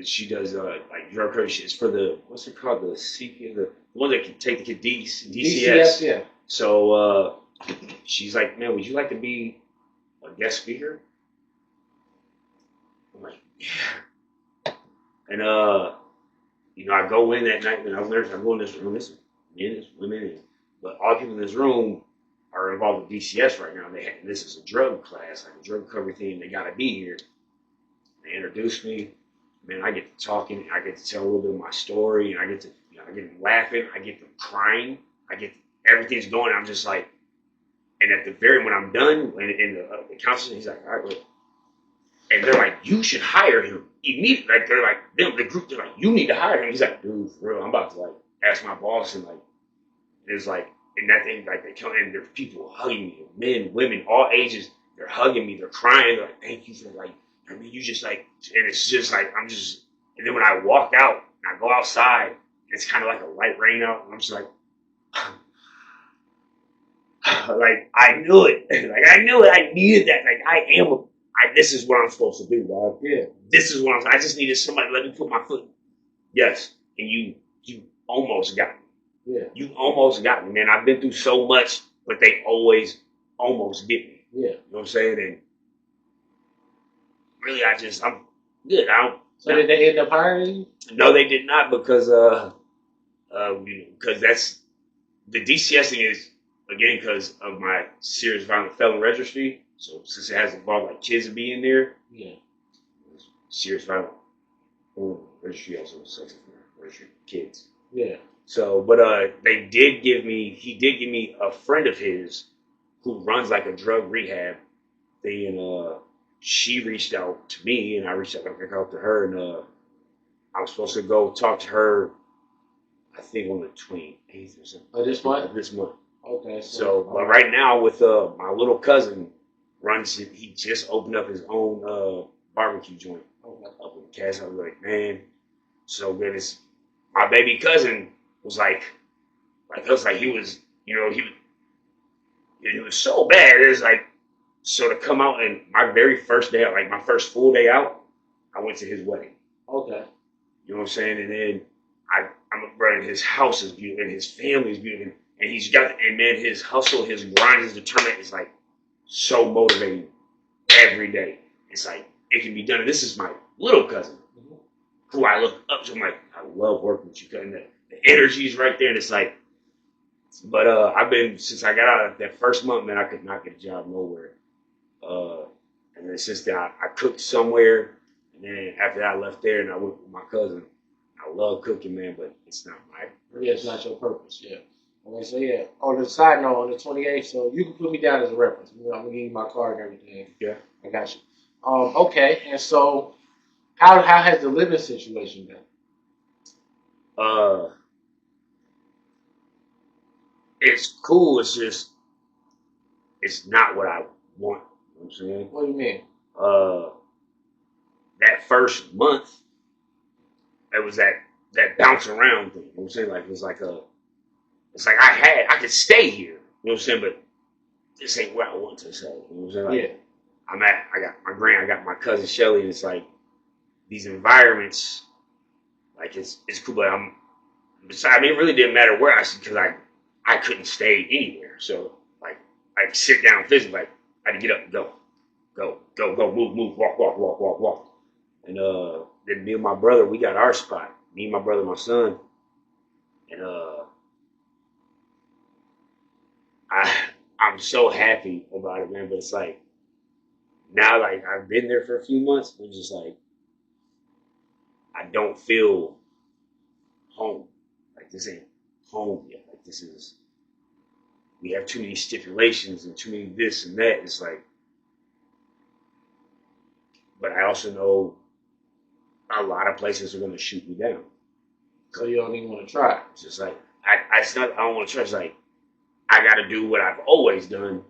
she does like drug recovery. It's for what's it called, the CP, the one that can take the kid DCS. Yeah. So she's like, man, would you like to be a guest speaker? I'm like, yeah. And I go in that night, and I go in this room. This men, this women, but all people in this room are involved with DCS right now. This is a drug class, like a drug recovery thing. They got to be here. They introduced me. Man, I get to talking. I get to tell a little bit of my story, and I get them laughing. I get them crying. everything's going. I'm just like, and at the very when I'm done, and the counselor, he's like, all right, look. And they're like, you should hire him immediately. Like they're like, the group, they're like, you need to hire him. He's like, dude, for real, I'm about to like ask my boss, and like, there's like, and that thing, like they come in, there's people hugging me, men, women, all ages. They're hugging me, they're crying, they're like, thank you for like, I mean, you just like, and it's just like, I'm just, and then when I walk out and I go outside, it's kind of like a light rain out, and I'm just like, like I knew it, like I knew it, I needed that, like this is what I'm supposed to do, dog. Yeah. This is what I just needed somebody to let me put my foot. Yes, and you almost got me. Yeah. You almost got me, man. I've been through so much, but they always almost get me. Yeah. You know what I'm saying? And really, I'm good. So did they end up hiring you? No, they did not because that's the DCS thing is again because of my serious violent felon registry. So since it has involved like kids being there, yeah, serious violent registry also sex offender registry kids. Yeah. So, but he did give me a friend of his who runs like a drug rehab thing, and she reached out to me, and I reached out to her, and I was supposed to go talk to her. I think on the 28th or something. Oh, this month? This month. Okay. So, but right now with my little cousin he just opened up his own barbecue joint up in Cass. I was like, man, so good. It's my baby cousin was like it was like he was, it was so bad. It was like, so to come out and my very first day out, like my first full day out, I went to his wedding. Okay. You know what I'm saying? And then I'm running his house is beautiful and his family is beautiful. And he's got, and man, his hustle, his grind, his determination is like so motivating every day. It's like, it can be done. And this is my little cousin who I look up to. I'm like, I love working with you. And the energy is right there. And it's like, but I've been, since I got out of that first month, man, I could not get a job nowhere. And then since then, I cooked somewhere. And then after that, I left there and I went with my cousin. I love cooking, man, but it's not my purpose. Yeah, it's not your purpose, yeah. Okay, so yeah, on the side note, on the 28th, so you can put me down as a reference. I'm going to give you my card and everything. Yeah. I got you. Okay, and so how has the living situation been? It's cool. It's just, it's not what I want. You know what I'm saying? What do you mean? That first month, it was that bounce around thing. You know what I'm saying? Like, it's like I could stay here. You know what I'm saying? But this ain't where I want to stay. You know what I'm saying? Like, yeah. I got my cousin Shelly, and it's like these environments, like it's cool, but it really didn't matter where because I couldn't stay anywhere. So like I sit down physically, like I had to get up and go, move, walk. And then me and my brother, we got our spot. Me, my brother, my son, and I'm so happy about it, man. But it's like now, like I've been there for a few months, it's just like I don't feel home. Like this ain't home yet. Like this is, we have too many stipulations and too many this and that. It's like, but I also know a lot of places are going to shoot me down. So you don't even want to try. It's just like I don't want to try. It's like I got to do what I've always done,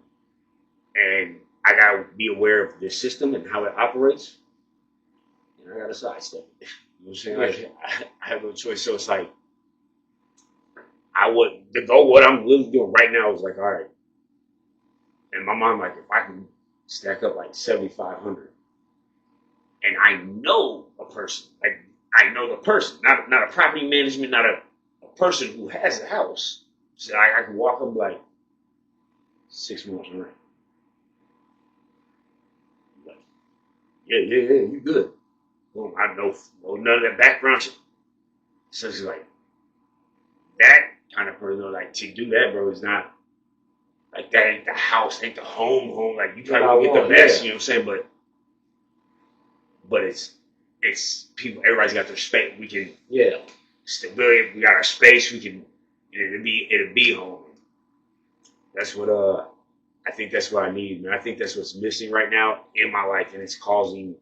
and I got to be aware of the system and how it operates, and I got to sidestep it. You know what I'm saying? Like I have no choice. So it's like what I'm really doing right now is like, all right. And my mom, like, if I can stack up like 7,500, and I know a person, like I know the person, not a property management, not a person who has a house. So I can walk up like 6 months rent. Like, yeah, you good. Well, I know none of that background shit. So it's like that kind of person, like to do that, bro, is not like that ain't the house, ain't the home. Like you probably won't get the best, you know what I'm saying? But it's people. Everybody's got their space. We got our space. It'll be home. That's what I think that's what I need, man. I think that's what's missing right now in my life, and it's causing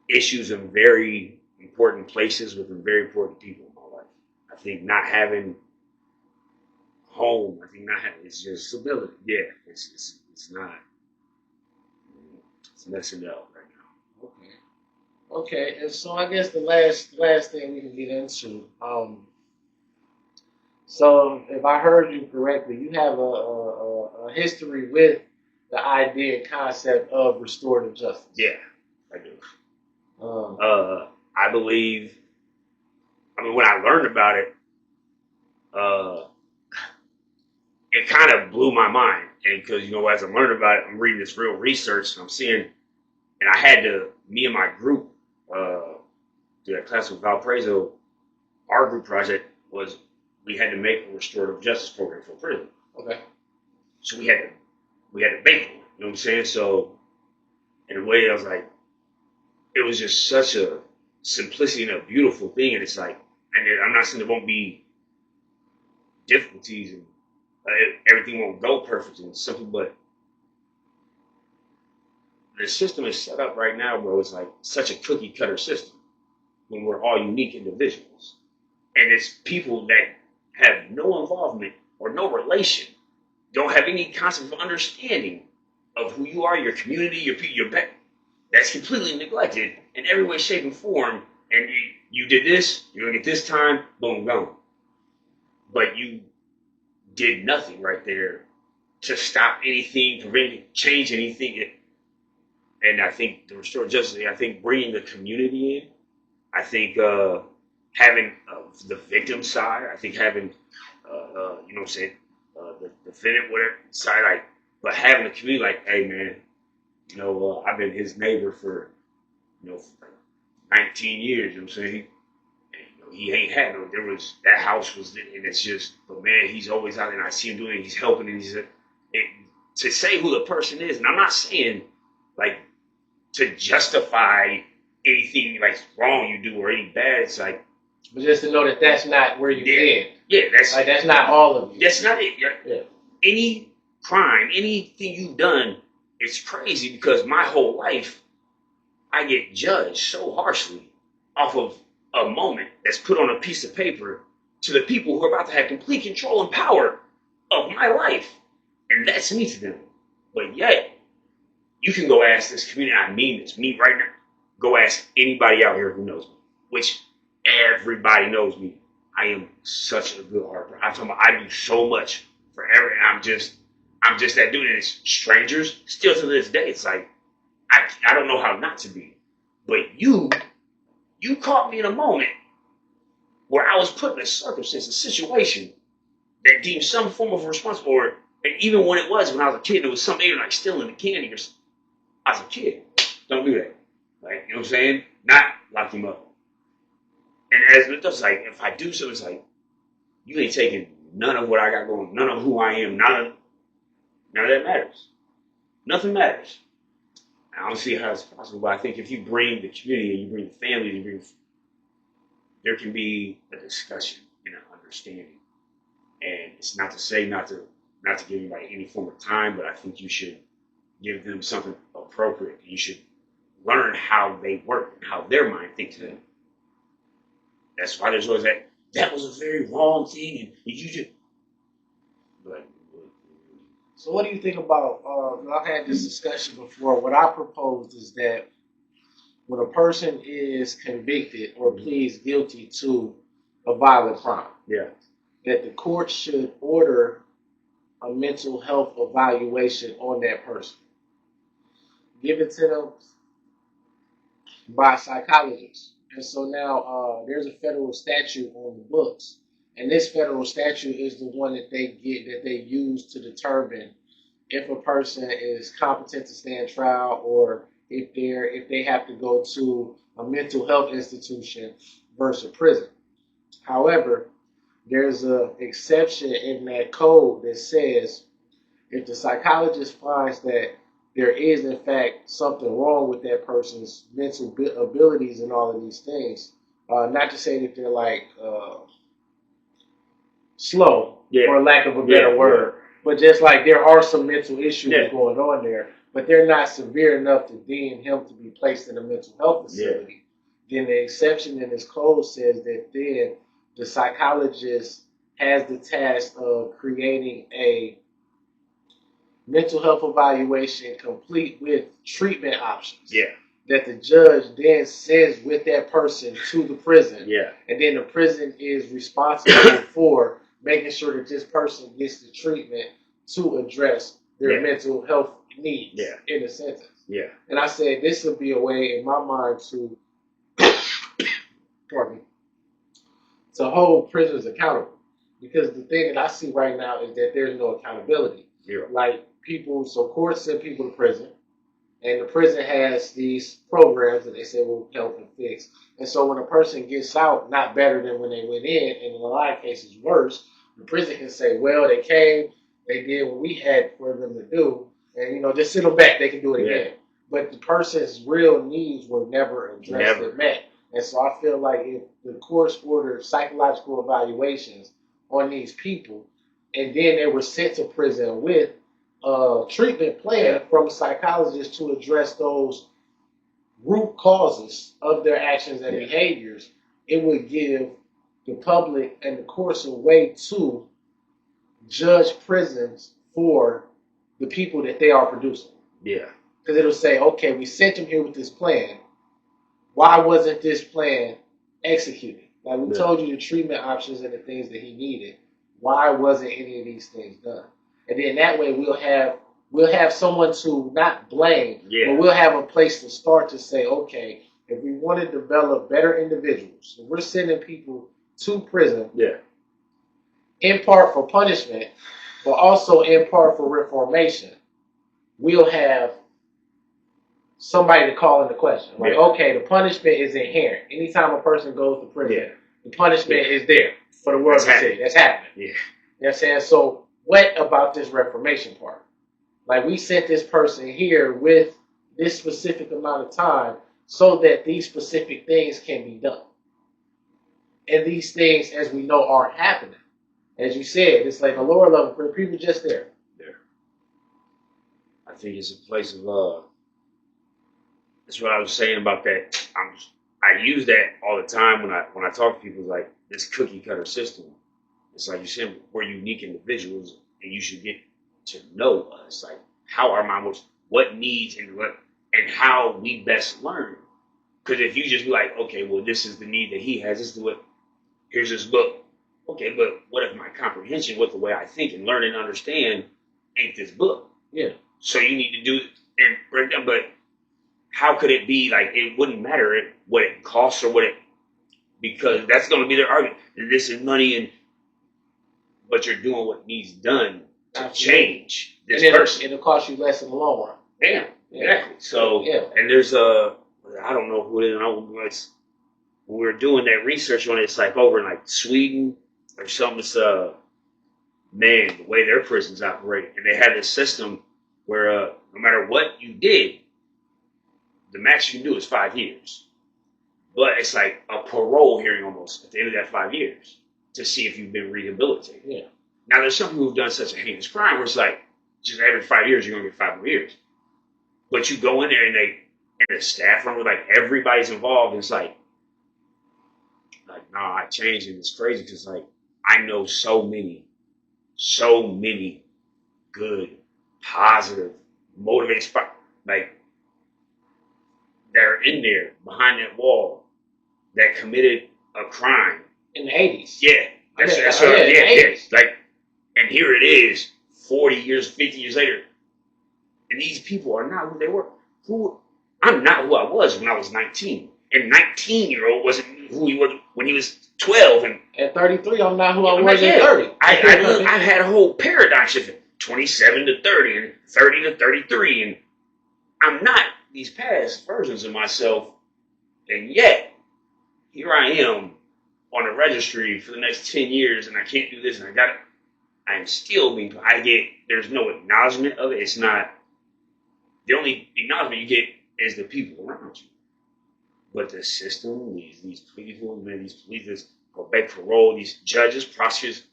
issues in very important places with very important people in my life. I think not having home, I think not having, it's just stability. Yeah, it's not. It's messing up right now. Okay. Okay, and so I guess the last thing we can get into. So if I heard you correctly, you have a history with the idea and concept of restorative justice. Yeah, I do. I believe. I mean, when I learned about it, uh, it kind of blew my mind. And because as I'm learning about it, I'm reading this real research, and I'm seeing, and I had to, me and my group, do that class with Valparaiso. Our group project was we had to make a restorative justice program for prison. Okay. So we had to make one. You know what I'm saying? So in a way, I was like, it was just such a simplicity and a beautiful thing, and it's like, and I'm not saying there won't be difficulties and everything won't go perfect and simple, but the system is set up right now, bro. It's like such a cookie cutter system when we're all unique individuals, and it's people that have no involvement or no relation, don't have any concept of understanding of who you are, your community, your back. That's completely neglected in every way, shape, and form. And you did this, you're gonna get this time, boom, gone. But you did nothing right there to stop anything, prevent, change anything. And I think the restorative justice, I think bringing the community in, I think having the victim side, I think having, you know what I'm saying, the defendant, whatever side, like, but having the community, like, hey, man, I've been his neighbor for, 19 years, you know what I'm saying? He ain't had no, there was, that house was, and it's just, but man, he's always out there, and I see him doing it, he's helping, and to say who the person is, and I'm not saying, like, to justify anything, like, wrong you do or any bad, it's like, but just to know that that's not where you end. Yeah, that's not all of you. That's not it. Yeah. Any crime, anything you've done, it's crazy because my whole life, I get judged so harshly off of a moment that's put on a piece of paper to the people who are about to have complete control and power of my life. And that's me to them. But yet, you can go ask this community, I mean this, me right now, go ask anybody out here who knows me, which everybody knows me. I am such a good heart. I'm talking about I do so much for everyone. I'm just that dude. And it's strangers still to this day. It's like I don't know how not to be. But you caught me in a moment where I was put in a circumstance, a situation that deemed some form of responsibility. And even when I was a kid, there was something like stealing the candy or something. I was a kid. Don't do that. Like, you know what I'm saying? Not lock him up. And as it does, like, if I do so, it's like, you ain't taking none of what I got going, none of who I am, none of that matters. Nothing matters. I don't see how it's possible, but I think if you bring the community and you bring the family, there can be a discussion and an understanding. And it's not to say not to give anybody any form of time, but I think you should give them something appropriate. You should learn how they work and how their mind thinks. That's why there's always that was a very wrong thing, and you just. But, so what do you think about? I've had this discussion before. What I proposed is that when a person is convicted or pleads guilty to a violent crime, that the court should order a mental health evaluation on that person, give it to them by a psychologist. And so now there's a federal statute on the books, and this federal statute is the one that they use to determine if a person is competent to stand trial or if they have to go to a mental health institution versus prison. However, there's an exception in that code that says if the psychologist finds that there is in fact something wrong with that person's mental abilities and all of these things, not to say that they're like slow, for lack of a better word, But just like there are some mental issues Yeah. going on there, but they're not severe enough to deem him to be placed in a mental health facility. Then the exception in this code says that then the psychologist has the task of creating a mental health evaluation complete with treatment options. Yeah. That the judge then sends with that person to the prison. Yeah. And then the prison is responsible for making sure that this person gets the treatment to address their mental health needs in a sentence. Yeah. And I said this would be a way in my mind to pardon me, to hold prisoners accountable. Because the thing that I see right now is that there's no accountability. Zero. Like people, so courts send people to prison, and the prison has these programs that they say will help and fix. And so when a person gets out, not better than when they went in, and in a lot of cases worse, the prison can say, well, they came, they did what we had for them to do, and just send them back, they can do it again. But the person's real needs were never addressed and met. And so I feel like if the courts ordered psychological evaluations on these people, and then they were sent to prison with a treatment plan from a psychologist to address those root causes of their actions and behaviors, it would give the public and the courts a way to judge prisons for the people that they are producing. Yeah. Because it'll say, okay, we sent him here with this plan. Why wasn't this plan executed? Like we told you the treatment options and the things that he needed. Why wasn't any of these things done? And then that way we'll have someone to not blame, but we'll have a place to start to say, okay, if we want to develop better individuals, if we're sending people to prison, in part for punishment, but also in part for reformation, we'll have somebody to call into question. Like, okay, the punishment is inherent. Anytime a person goes to prison, the punishment is there for the world to see. That's happening. You know what I'm saying? So what about this reformation part? Like, we sent this person here with this specific amount of time so that these specific things can be done. And these things, as we know, are happening. As you said, it's like a lower level for people just there. I think it's a place of that's what I was saying about that. I use that all the time when I talk to people. Like this cookie cutter system. It's like you said, we're unique individuals, and you should get to know us. Like how our minds, what needs, and how we best learn. Because if you just be like, okay, well, this is the need that he has. This is what. Here's this book. Okay, but what if my comprehension with the way I think and learn and understand ain't this book? Yeah. So you need to do it and break down. But how could it be like it wouldn't matter what it costs or because that's going to be their argument. This is money, but you're doing what needs done to change this person. It'll cost you less in the long run. Yeah, exactly. So, and there's I don't know who it is. When we were doing that research on it, it's like over in like Sweden or something. It's man, the way their prisons operate, and they have this system where no matter what you did, the max you can do is 5 years. But it's like a parole hearing almost at the end of that 5 years to see if you've been rehabilitated. Yeah. Now there's some people who've done such a heinous crime where it's like just every 5 years you're gonna get 5 more years. But you go in there and the staff room with like everybody's involved, and it's like nah, I changed, and it's crazy because like I know so many good, positive, motivated like that are in there behind that wall that committed a crime in the 80s. Yeah, that's what. Yeah. Like, and here it is, 40 years, 50 years later, and these people are not who they were. I'm not who I was when I was 19. And 19-year-old wasn't who he was when he was 12. And at 33, I'm not who I was at 30. I had a whole paradigm shift, 27 to 30 and 30 to 33, and I'm not these past versions of myself, and yet here I am on a registry for the next 10 years, and I can't do this, and I'm still being. There's no acknowledgement of it. It's not the only acknowledgement you get is the people around you. But the system, these people, man, these police, this parole, these judges, prosecutors,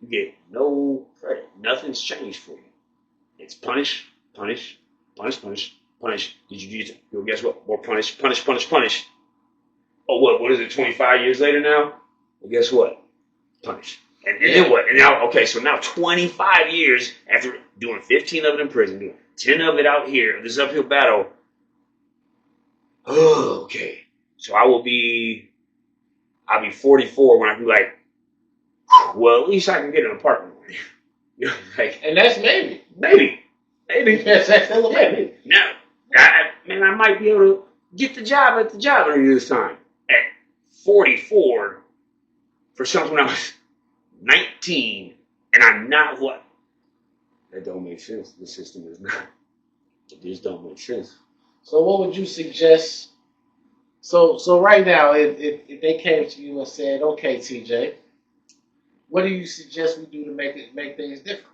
You get no credit. Nothing's changed for you. It's punish, punish, punish, punish, punish. Did you do it? Well, guess what? More punish, punish, punish, punish. Oh, what is it, 25 years later now? Well, guess what? Punish. And then what? And now, okay, so now 25 years after doing 15 of it in prison, doing 10 of it out here, this uphill battle. Oh, okay. So I'll be 44 when I be like, well, at least I can get an apartment. You know, like, and that's maybe. Yes, that's still a maybe. Now, I might be able to get the job at this time. At 44, for something I was 19, and I'm not what? That don't make sense. The system is not. It just don't make sense. So what would you suggest? So right now, if they came to you and said, okay, TJ, what do you suggest we do to make things different?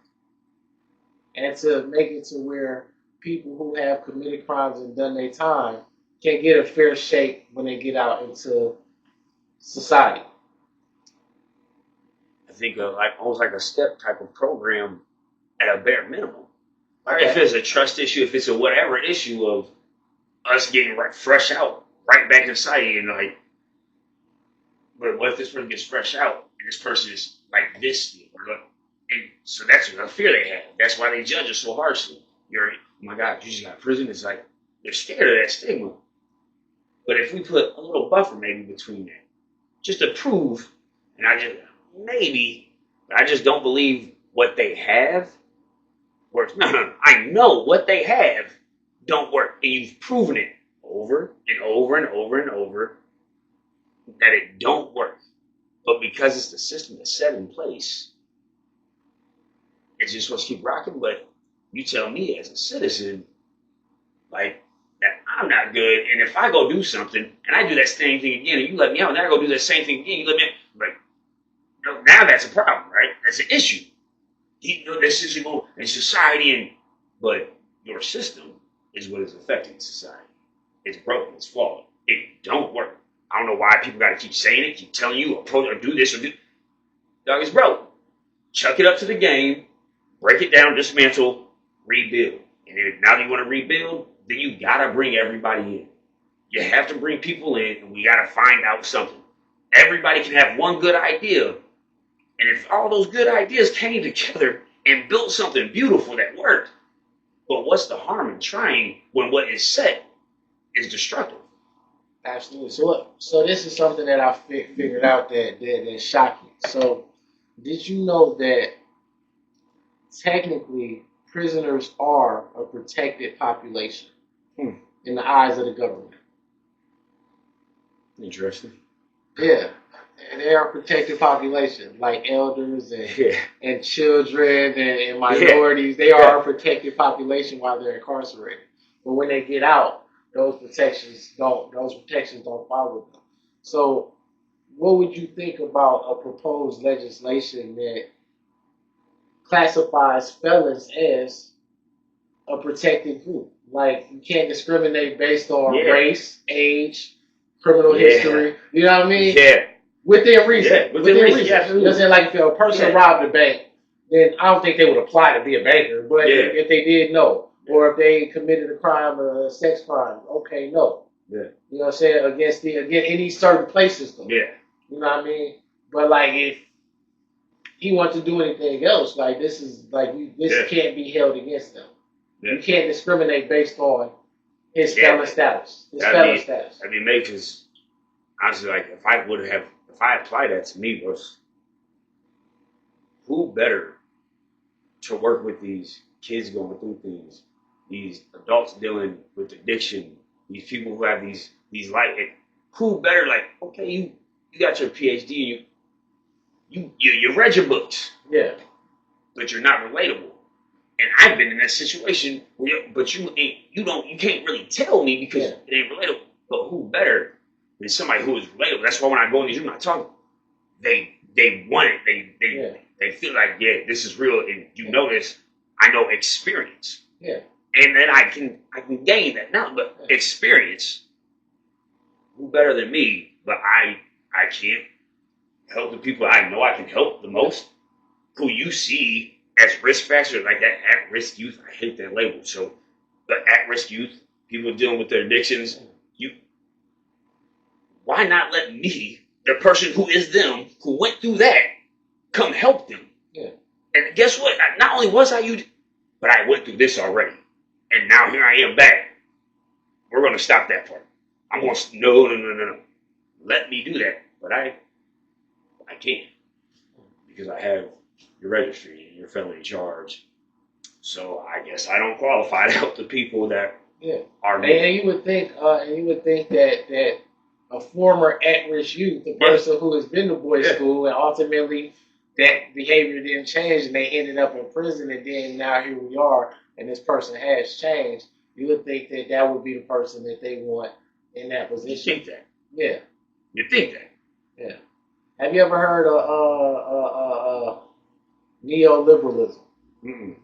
And to make it to where people who have committed crimes and done their time can get a fair shake when they get out into society. I think almost like a step type of program at a bare minimum. Okay. If it's a trust issue, if it's a whatever issue of us getting fresh out, right back in society, and like, but what if this person gets fresh out and this person is like this? And so that's a fear they have. That's why they judge us so harshly. Oh my God, you just got prison. It's like they're scared of that stigma. But if we put a little buffer maybe between that, just to prove, and I just don't believe what they have works. No. I know what they have don't work. And you've proven it over and over and over and over that it don't work. But because it's the system that's set in place, it's just supposed to keep rocking. But you tell me as a citizen, like, that I'm not good. And if I go do something and I do that same thing again and you let me out and I go do that same thing again, you let me out. Like, now that's a problem, right? That's an issue. This is in society, but your system is what is affecting society. It's broken. It's flawed. It don't work. I don't know why people got to keep saying it, keep telling you, or do this or do. Dog, it's broke. Chuck it up to the game, break it down, dismantle, rebuild. And if now you want to rebuild, then you got to bring everybody in. You have to bring people in, and we got to find out something. Everybody can have one good idea, and if all those good ideas came together and built something beautiful that worked, but what's the harm in trying when what is set is destructive? Absolutely. So this is something that I figured out that shocked me. So did you know that technically prisoners are a protected population in the eyes of the government? Interesting. Yeah. And they are a protected population, like elders and children and minorities. They are a protected population while they're incarcerated. But when they get out, those protections don't follow them. So what would you think about a proposed legislation that classifies felons as a protected group? Like, you can't discriminate based on race, age, criminal history. You know what I mean? Yeah. Within reason. Yeah, within reason. Because then, like, if a person robbed a bank, then I don't think they would apply to be a banker. But if they did, no. Or if they committed a crime, a sex crime, okay, no. Yeah. You know what I'm saying? Against any certain places, though. Yeah. You know what I mean? But like, if he wants to do anything else, like, this is like this can't be held against them. Yeah. You can't discriminate based on his felon status. That'd be amazing. Because honestly, like, if I apply that to me, who better to work with these kids going through things, these adults dealing with addiction, these people who have these who better, like, okay, you got your PhD, you read your books, but you're not relatable. And I've been in that situation where you can't really tell me because it ain't relatable. But who better than somebody who is relatable? That's why when I go in these rooms, I talk, they want it. They feel like, this is real. And you notice, I know experience. Yeah. And then I can gain that now. But experience, who better than me? But I can't help the people I know I can help the most. who you see as risk factors, like that at-risk youth. I hate that label. So the at-risk youth, people dealing with their addictions, why not let me, the person who is them, who went through that, come help them? Yeah. And guess what? Not only was I you, but I went through this already. And now here I am back. We're going to stop that part. I'm going to, no. Let me do that. But I can't. Because I have your registry and your felony charge. So I guess I don't qualify to help the people that are me. And you would think that a former at-risk youth, the person who has been to boys' school, and ultimately that behavior didn't change, and they ended up in prison, and then now here we are, and this person has changed. You would think that would be the person that they want in that position. You think that? Yeah. You think that? Yeah. Have you ever heard of neoliberalism? Mm-mm.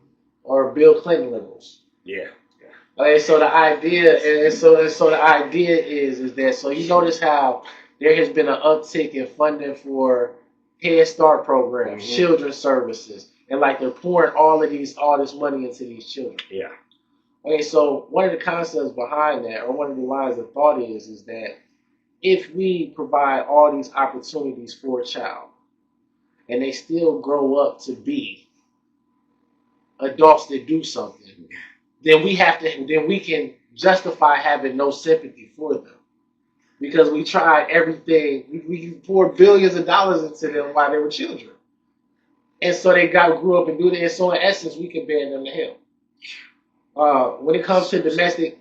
Or Bill Clinton liberals? Yeah. Okay, so the idea is that, so you notice how there has been an uptick in funding for Head Start programs, children's services, and like they're pouring all this money into these children. Yeah. Okay, so one of the concepts behind that, or one of the lines of thought is that if we provide all these opportunities for a child, and they still grow up to be adults that do something, then we can justify having no sympathy for them. Because we tried everything, we poured billions of dollars into them while they were children. And so they grew up and do that. And so in essence, we can ban them to hell. When it comes to domestic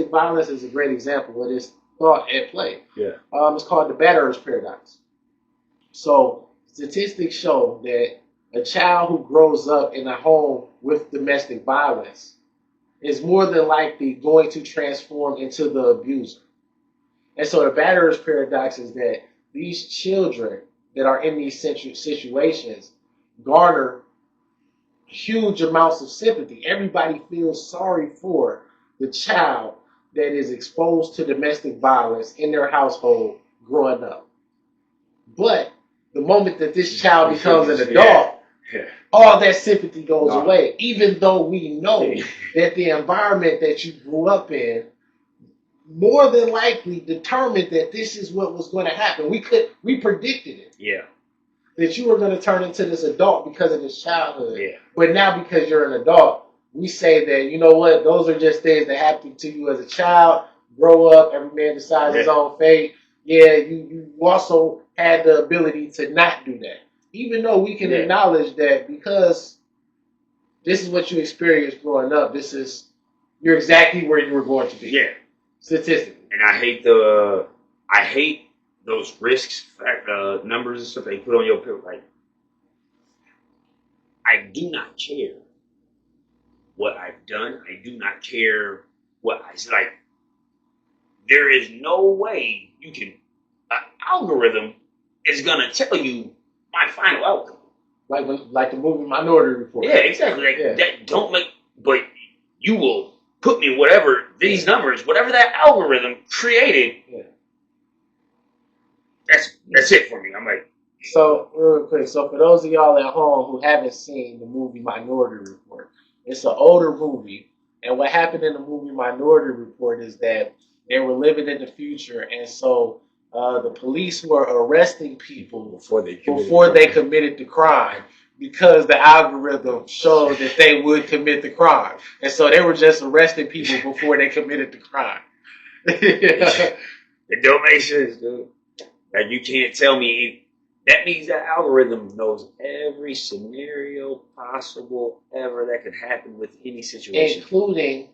violence is a great example of this thought at play. Yeah. It's called the batterer's paradox. So statistics show that a child who grows up in a home with domestic violence is more than likely going to transform into the abuser. And so the batterer's paradox is that these children that are in these situations garner huge amounts of sympathy. Everybody feels sorry for the child that is exposed to domestic violence in their household growing up. But the moment that this child becomes an adult, all that sympathy goes away, even though we know that the environment that you grew up in more than likely determined that this is what was going to happen. We predicted it. Yeah. That you were going to turn into this adult because of this childhood. Yeah. But now because you're an adult, we say that, you know what, those are just things that happened to you as a child. Grow up, every man decides his own fate. Yeah, you also had the ability to not do that. Even though we can acknowledge that because this is what you experienced growing up, you're exactly where you were going to be. Yeah. Statistically. And I hate those risks, numbers and stuff they put on your pill. Like, I do not care what I've done. I do not care what I like. There is no way an algorithm is gonna tell you my final outcome. Like the movie Minority Report. Yeah, exactly. That don't make, but you will put me whatever these numbers, whatever that algorithm created. Yeah. That's it for me. I'm like. So real quick, so for those of y'all at home who haven't seen the movie Minority Report, it's an older movie, and what happened in the movie Minority Report is that they were living in the future, and so the police were arresting people before they committed the crime because the algorithm showed that they would commit the crime, and so they were just arresting people before they committed the crime. It don't make sense, dude. Like, you can't tell me. That means that algorithm knows every scenario possible ever that could happen with any situation. Including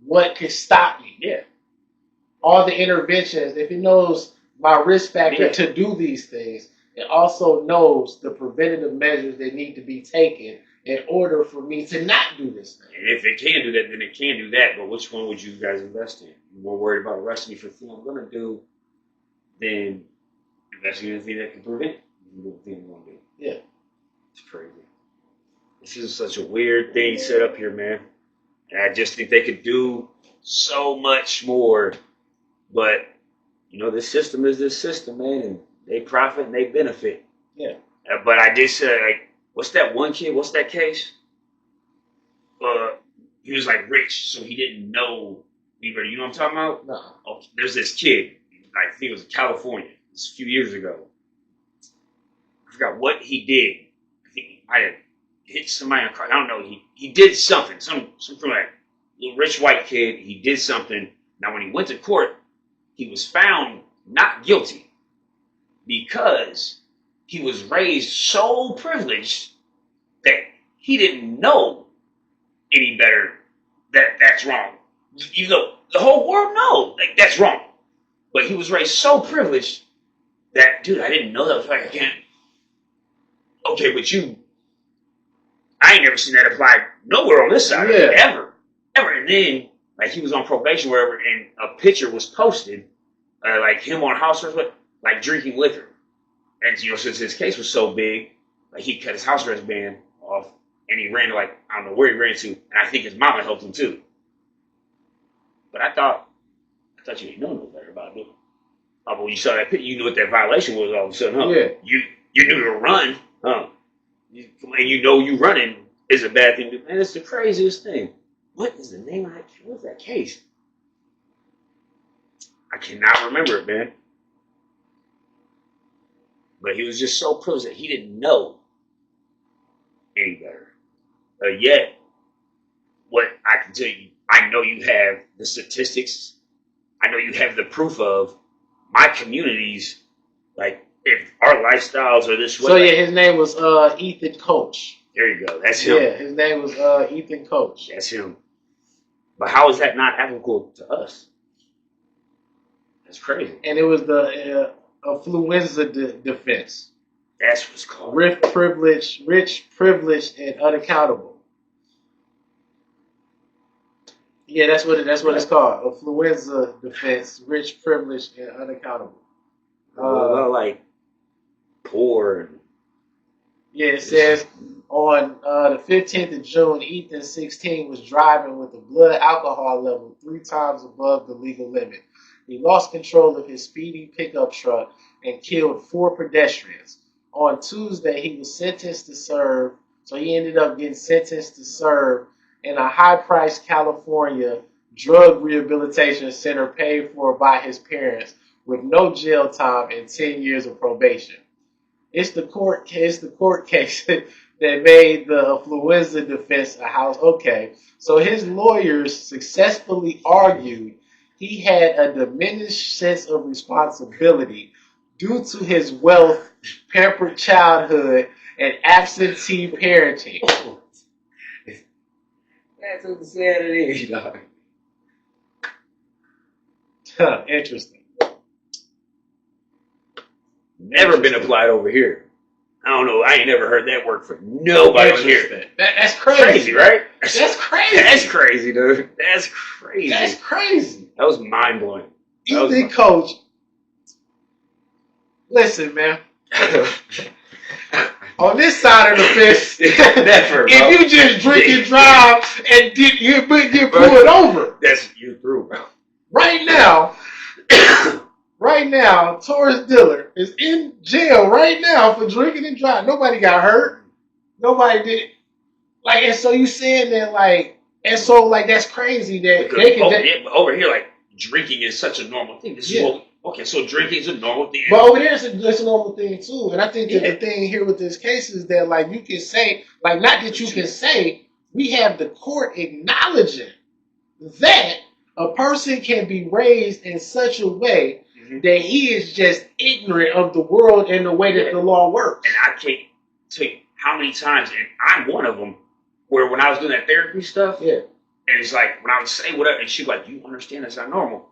what could stop me. Yeah. All the interventions. If it knows my risk factor to do these things, it also knows the preventative measures that need to be taken in order for me to not do this thing. And if it can do that, then it can do that. But which one would you guys invest in? You're more worried about arresting me for the thing I'm going to do than investing in anything that can prevent the thing I'm going to do. Yeah. It's crazy. This is such a weird thing set up here, man. And I just think they could do so much more. But, this system is this system, man. And they profit and they benefit. Yeah. But I just said, like, what's that one kid? What's that case? He was like rich, so he didn't know anybody. You know what I'm talking about? No. Oh, there's this kid. I think it was in California. This a few years ago. I forgot what he did. I think he might have hit somebody on the car. I don't know. He did something. Some like little rich white kid. He did something. Now when he went to court, he was found not guilty because he was raised so privileged that he didn't know any better that that's wrong. You know, the whole world knows like that's wrong. But he was raised so privileged that, dude, I didn't know that. Was like, I can't. Okay, but I ain't never seen that applied nowhere on this side of it, ever. And then, like, he was on probation, wherever, and a picture was posted, like him on house arrest, like drinking liquor. And, you know, since his case was so big, like, he cut his house arrest ban off, and he ran to, like, I don't know where he ran to, and I think his mama helped him, too. But I thought you didn't know no better about it. Oh, but when you saw that picture, you knew what that violation was all of a sudden, huh? Yeah. You knew to run, huh? And you know you running is a bad thing to do. Man, it's the craziest thing. What is the name of that? What's that case? I cannot remember it, man. But he was just so privileged that he didn't know any better. Yet, what I can tell you, I know you have the statistics. I know you have the proof of my communities, like, if our lifestyles are this way. So, yeah, his name was Ethan Coach. There you go. That's him. Yeah, his name was Ethan Coach. That's him. But how is that not applicable to us? That's crazy. And it was the affluenza defense. That's what's called. Rich, privileged, and unaccountable. Yeah, that's what it's called. Affluenza defense, rich, privileged, and unaccountable. Like poor. And yeah, it says on the 15th of June, Ethan, 16, was driving with a blood alcohol level 3 times above the legal limit. He lost control of his speeding pickup truck and killed 4 pedestrians. On Tuesday, he was sentenced to serve, so he ended up getting sentenced to serve in a high-priced California drug rehabilitation center paid for by his parents with no jail time and 10 years of probation. It's the court case that made the affluenza defense a house. Okay, so his lawyers successfully argued he had a diminished sense of responsibility due to his wealth, pampered childhood, and absentee parenting. That's what the sad it is, dog. Interesting. Never been applied over here. I don't know. I ain't never heard that work for nobody over here. That's crazy, right? That's crazy. That's crazy, dude. That's crazy. That's crazy. That was mind blowing. Ethan Coach. Listen, man. On this side of the fence, never, if you just drink and drive and get pulled over, that's you through, bro. Right now, Taurus Diller is in jail right now for drinking and driving. Nobody got hurt. Nobody did. Like, and so you saying that, like, and so, like, that's crazy that because they can. But over here, like, drinking is such a normal thing. This is okay, so drinking is a normal thing. But over there, it's a normal thing, too. And I think that the thing here with this case is that, like, you can say, like, not that you can say, we have the court acknowledging that a person can be raised in such a way that he is just ignorant of the world and the way that the law works. And I can't tell you how many times, and I'm one of them, where when I was doing that therapy stuff, and it's like, when I would say whatever, and she's like, you understand that's not normal.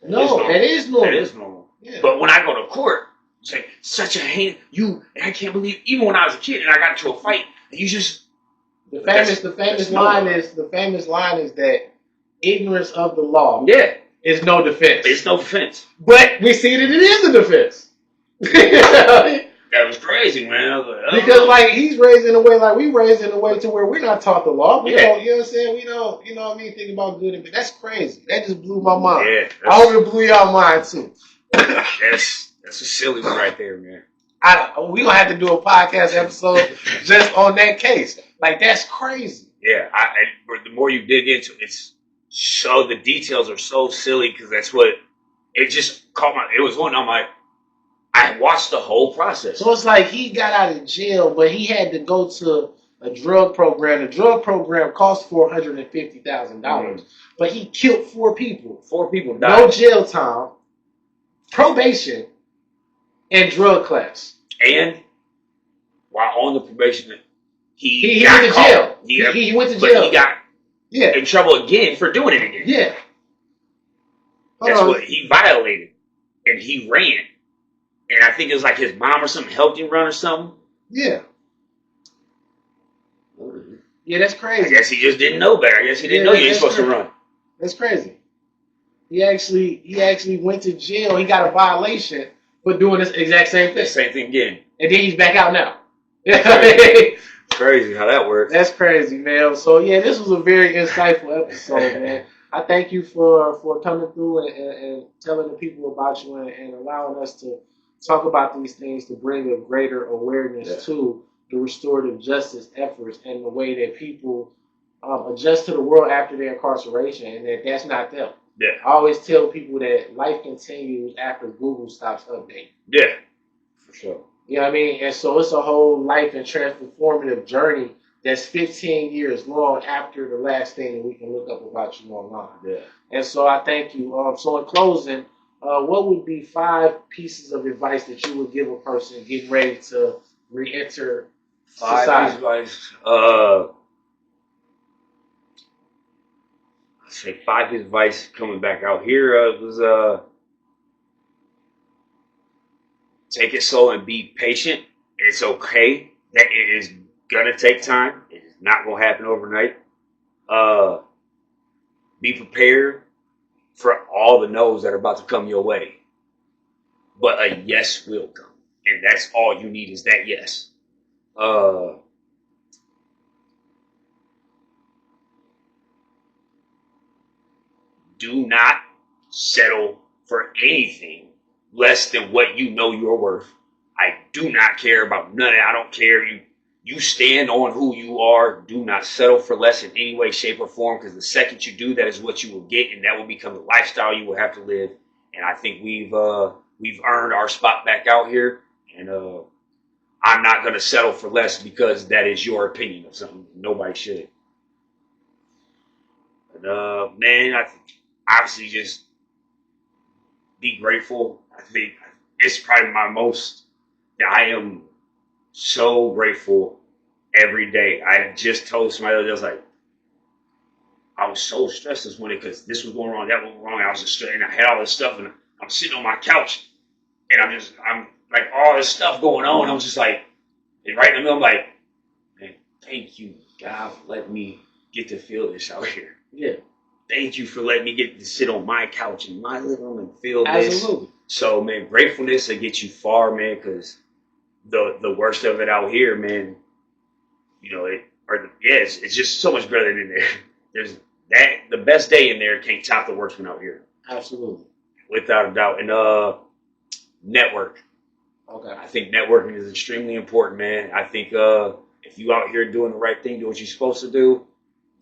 No, it is normal. It is normal. Yeah. But when I go to court, it's like, such a hate, and I can't believe, even when I was a kid and I got into a fight, and you just... The famous line is that ignorance of the law is no defense. It's no defense. But we see that it is a defense. That was crazy, man. I was like, because like he's raised in a way like we raised in a way to where we're not taught the law. We don't, you know what I'm saying? We don't, you know what I mean? Think about good and bad. That's crazy. That just blew my mind. I hope it blew y'all mind too. That's a silly one right there, man. We gonna have to do a podcast episode just on that case. Like, that's crazy. Yeah, the more you dig into it, it's so the details are so silly because that's what it just caught my. It was one. I'm like, I watched the whole process. So it's like he got out of jail, but he had to go to a drug program. The drug program cost $450,000, but he killed 4 people. 4 people died. No jail time, probation, and drug class. And while on the probation, he went to jail. He went to jail. But he got in trouble again for doing it again. Yeah. That's what he violated, and he ran. And I think it was like his mom or something helped him run or something. Yeah. Yeah, that's crazy. I guess he just didn't know better. I guess he didn't know you ain't supposed to run. That's crazy. He actually went to jail. He got a violation for doing this exact same thing. The same thing again. And then he's back out now. Crazy how that works. That's crazy, man. So yeah, this was a very insightful episode, man. I thank you for coming through and telling the people about you and allowing us to talk about these things to bring a greater awareness to the restorative justice efforts and the way that people adjust to the world after their incarceration, and that's not them. Yeah. I always tell people that life continues after Google stops updating. Yeah, for sure. You know what I mean? And so it's a whole life and transformative journey that's 15 years long after the last thing that we can look up about you online. Yeah. And so I thank you. So in closing, what would be 5 pieces of advice that you would give a person getting ready to re-enter society? 5 pieces of advice. Let's say 5 pieces of advice coming back out here was take it slow and be patient. It's okay that it is gonna take time. It is not gonna happen overnight. Be prepared for all the no's that are about to come your way. But a yes will come. And that's all you need is that yes. Do not settle for anything less than what you know you're worth. I do not care about none of it. I don't care. You stand on who you are. Do not settle for less in any way, shape, or form, because the second you do, that is what you will get, and that will become the lifestyle you will have to live. And I think we've earned our spot back out here, and I'm not going to settle for less because that is your opinion of something. Nobody should. And, man, I think obviously just be grateful. I think it's probably I am so grateful every day. I just told somebody the other day, I was like, I was so stressed this morning because this was going wrong, that was wrong. I was just stressed, and I had all this stuff, and I'm sitting on my couch, and I'm like, all this stuff going on. I was just like, and right in the middle, I'm like, man, thank you, God, for letting me get to feel this out here. Yeah. Thank you for letting me get to sit on my couch in my living room and feel this. Absolutely. So, man, gratefulness will get you far, man, because the worst of it out here, man, you know, it's just so much better than in there. There's the best day in there can't top the worst one out here. Absolutely. Without a doubt. And network. Okay. I think networking is extremely important, man. I think if you out here doing the right thing, doing what you're supposed to do,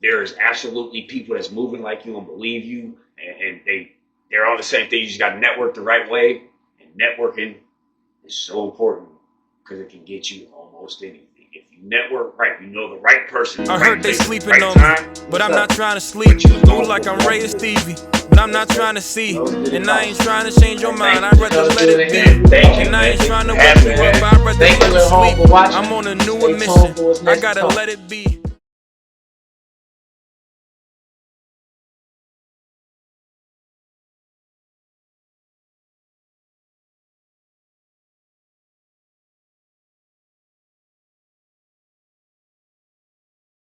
there is absolutely people that's moving like you and believe you, and they're on the same thing. You just got to network the right way, and networking is so important because it can get you almost anything. If you network right, you know the right person. I heard they sleeping right on time, me, but I'm not trying to sleep. Move like I'm Ray or Stevie, but I'm not trying to see. And I ain't trying to change your mind. I'd rather let it be. And I ain't trying to wake you up. I'd rather let it sleep. I'm on a newer mission. I gotta let it be.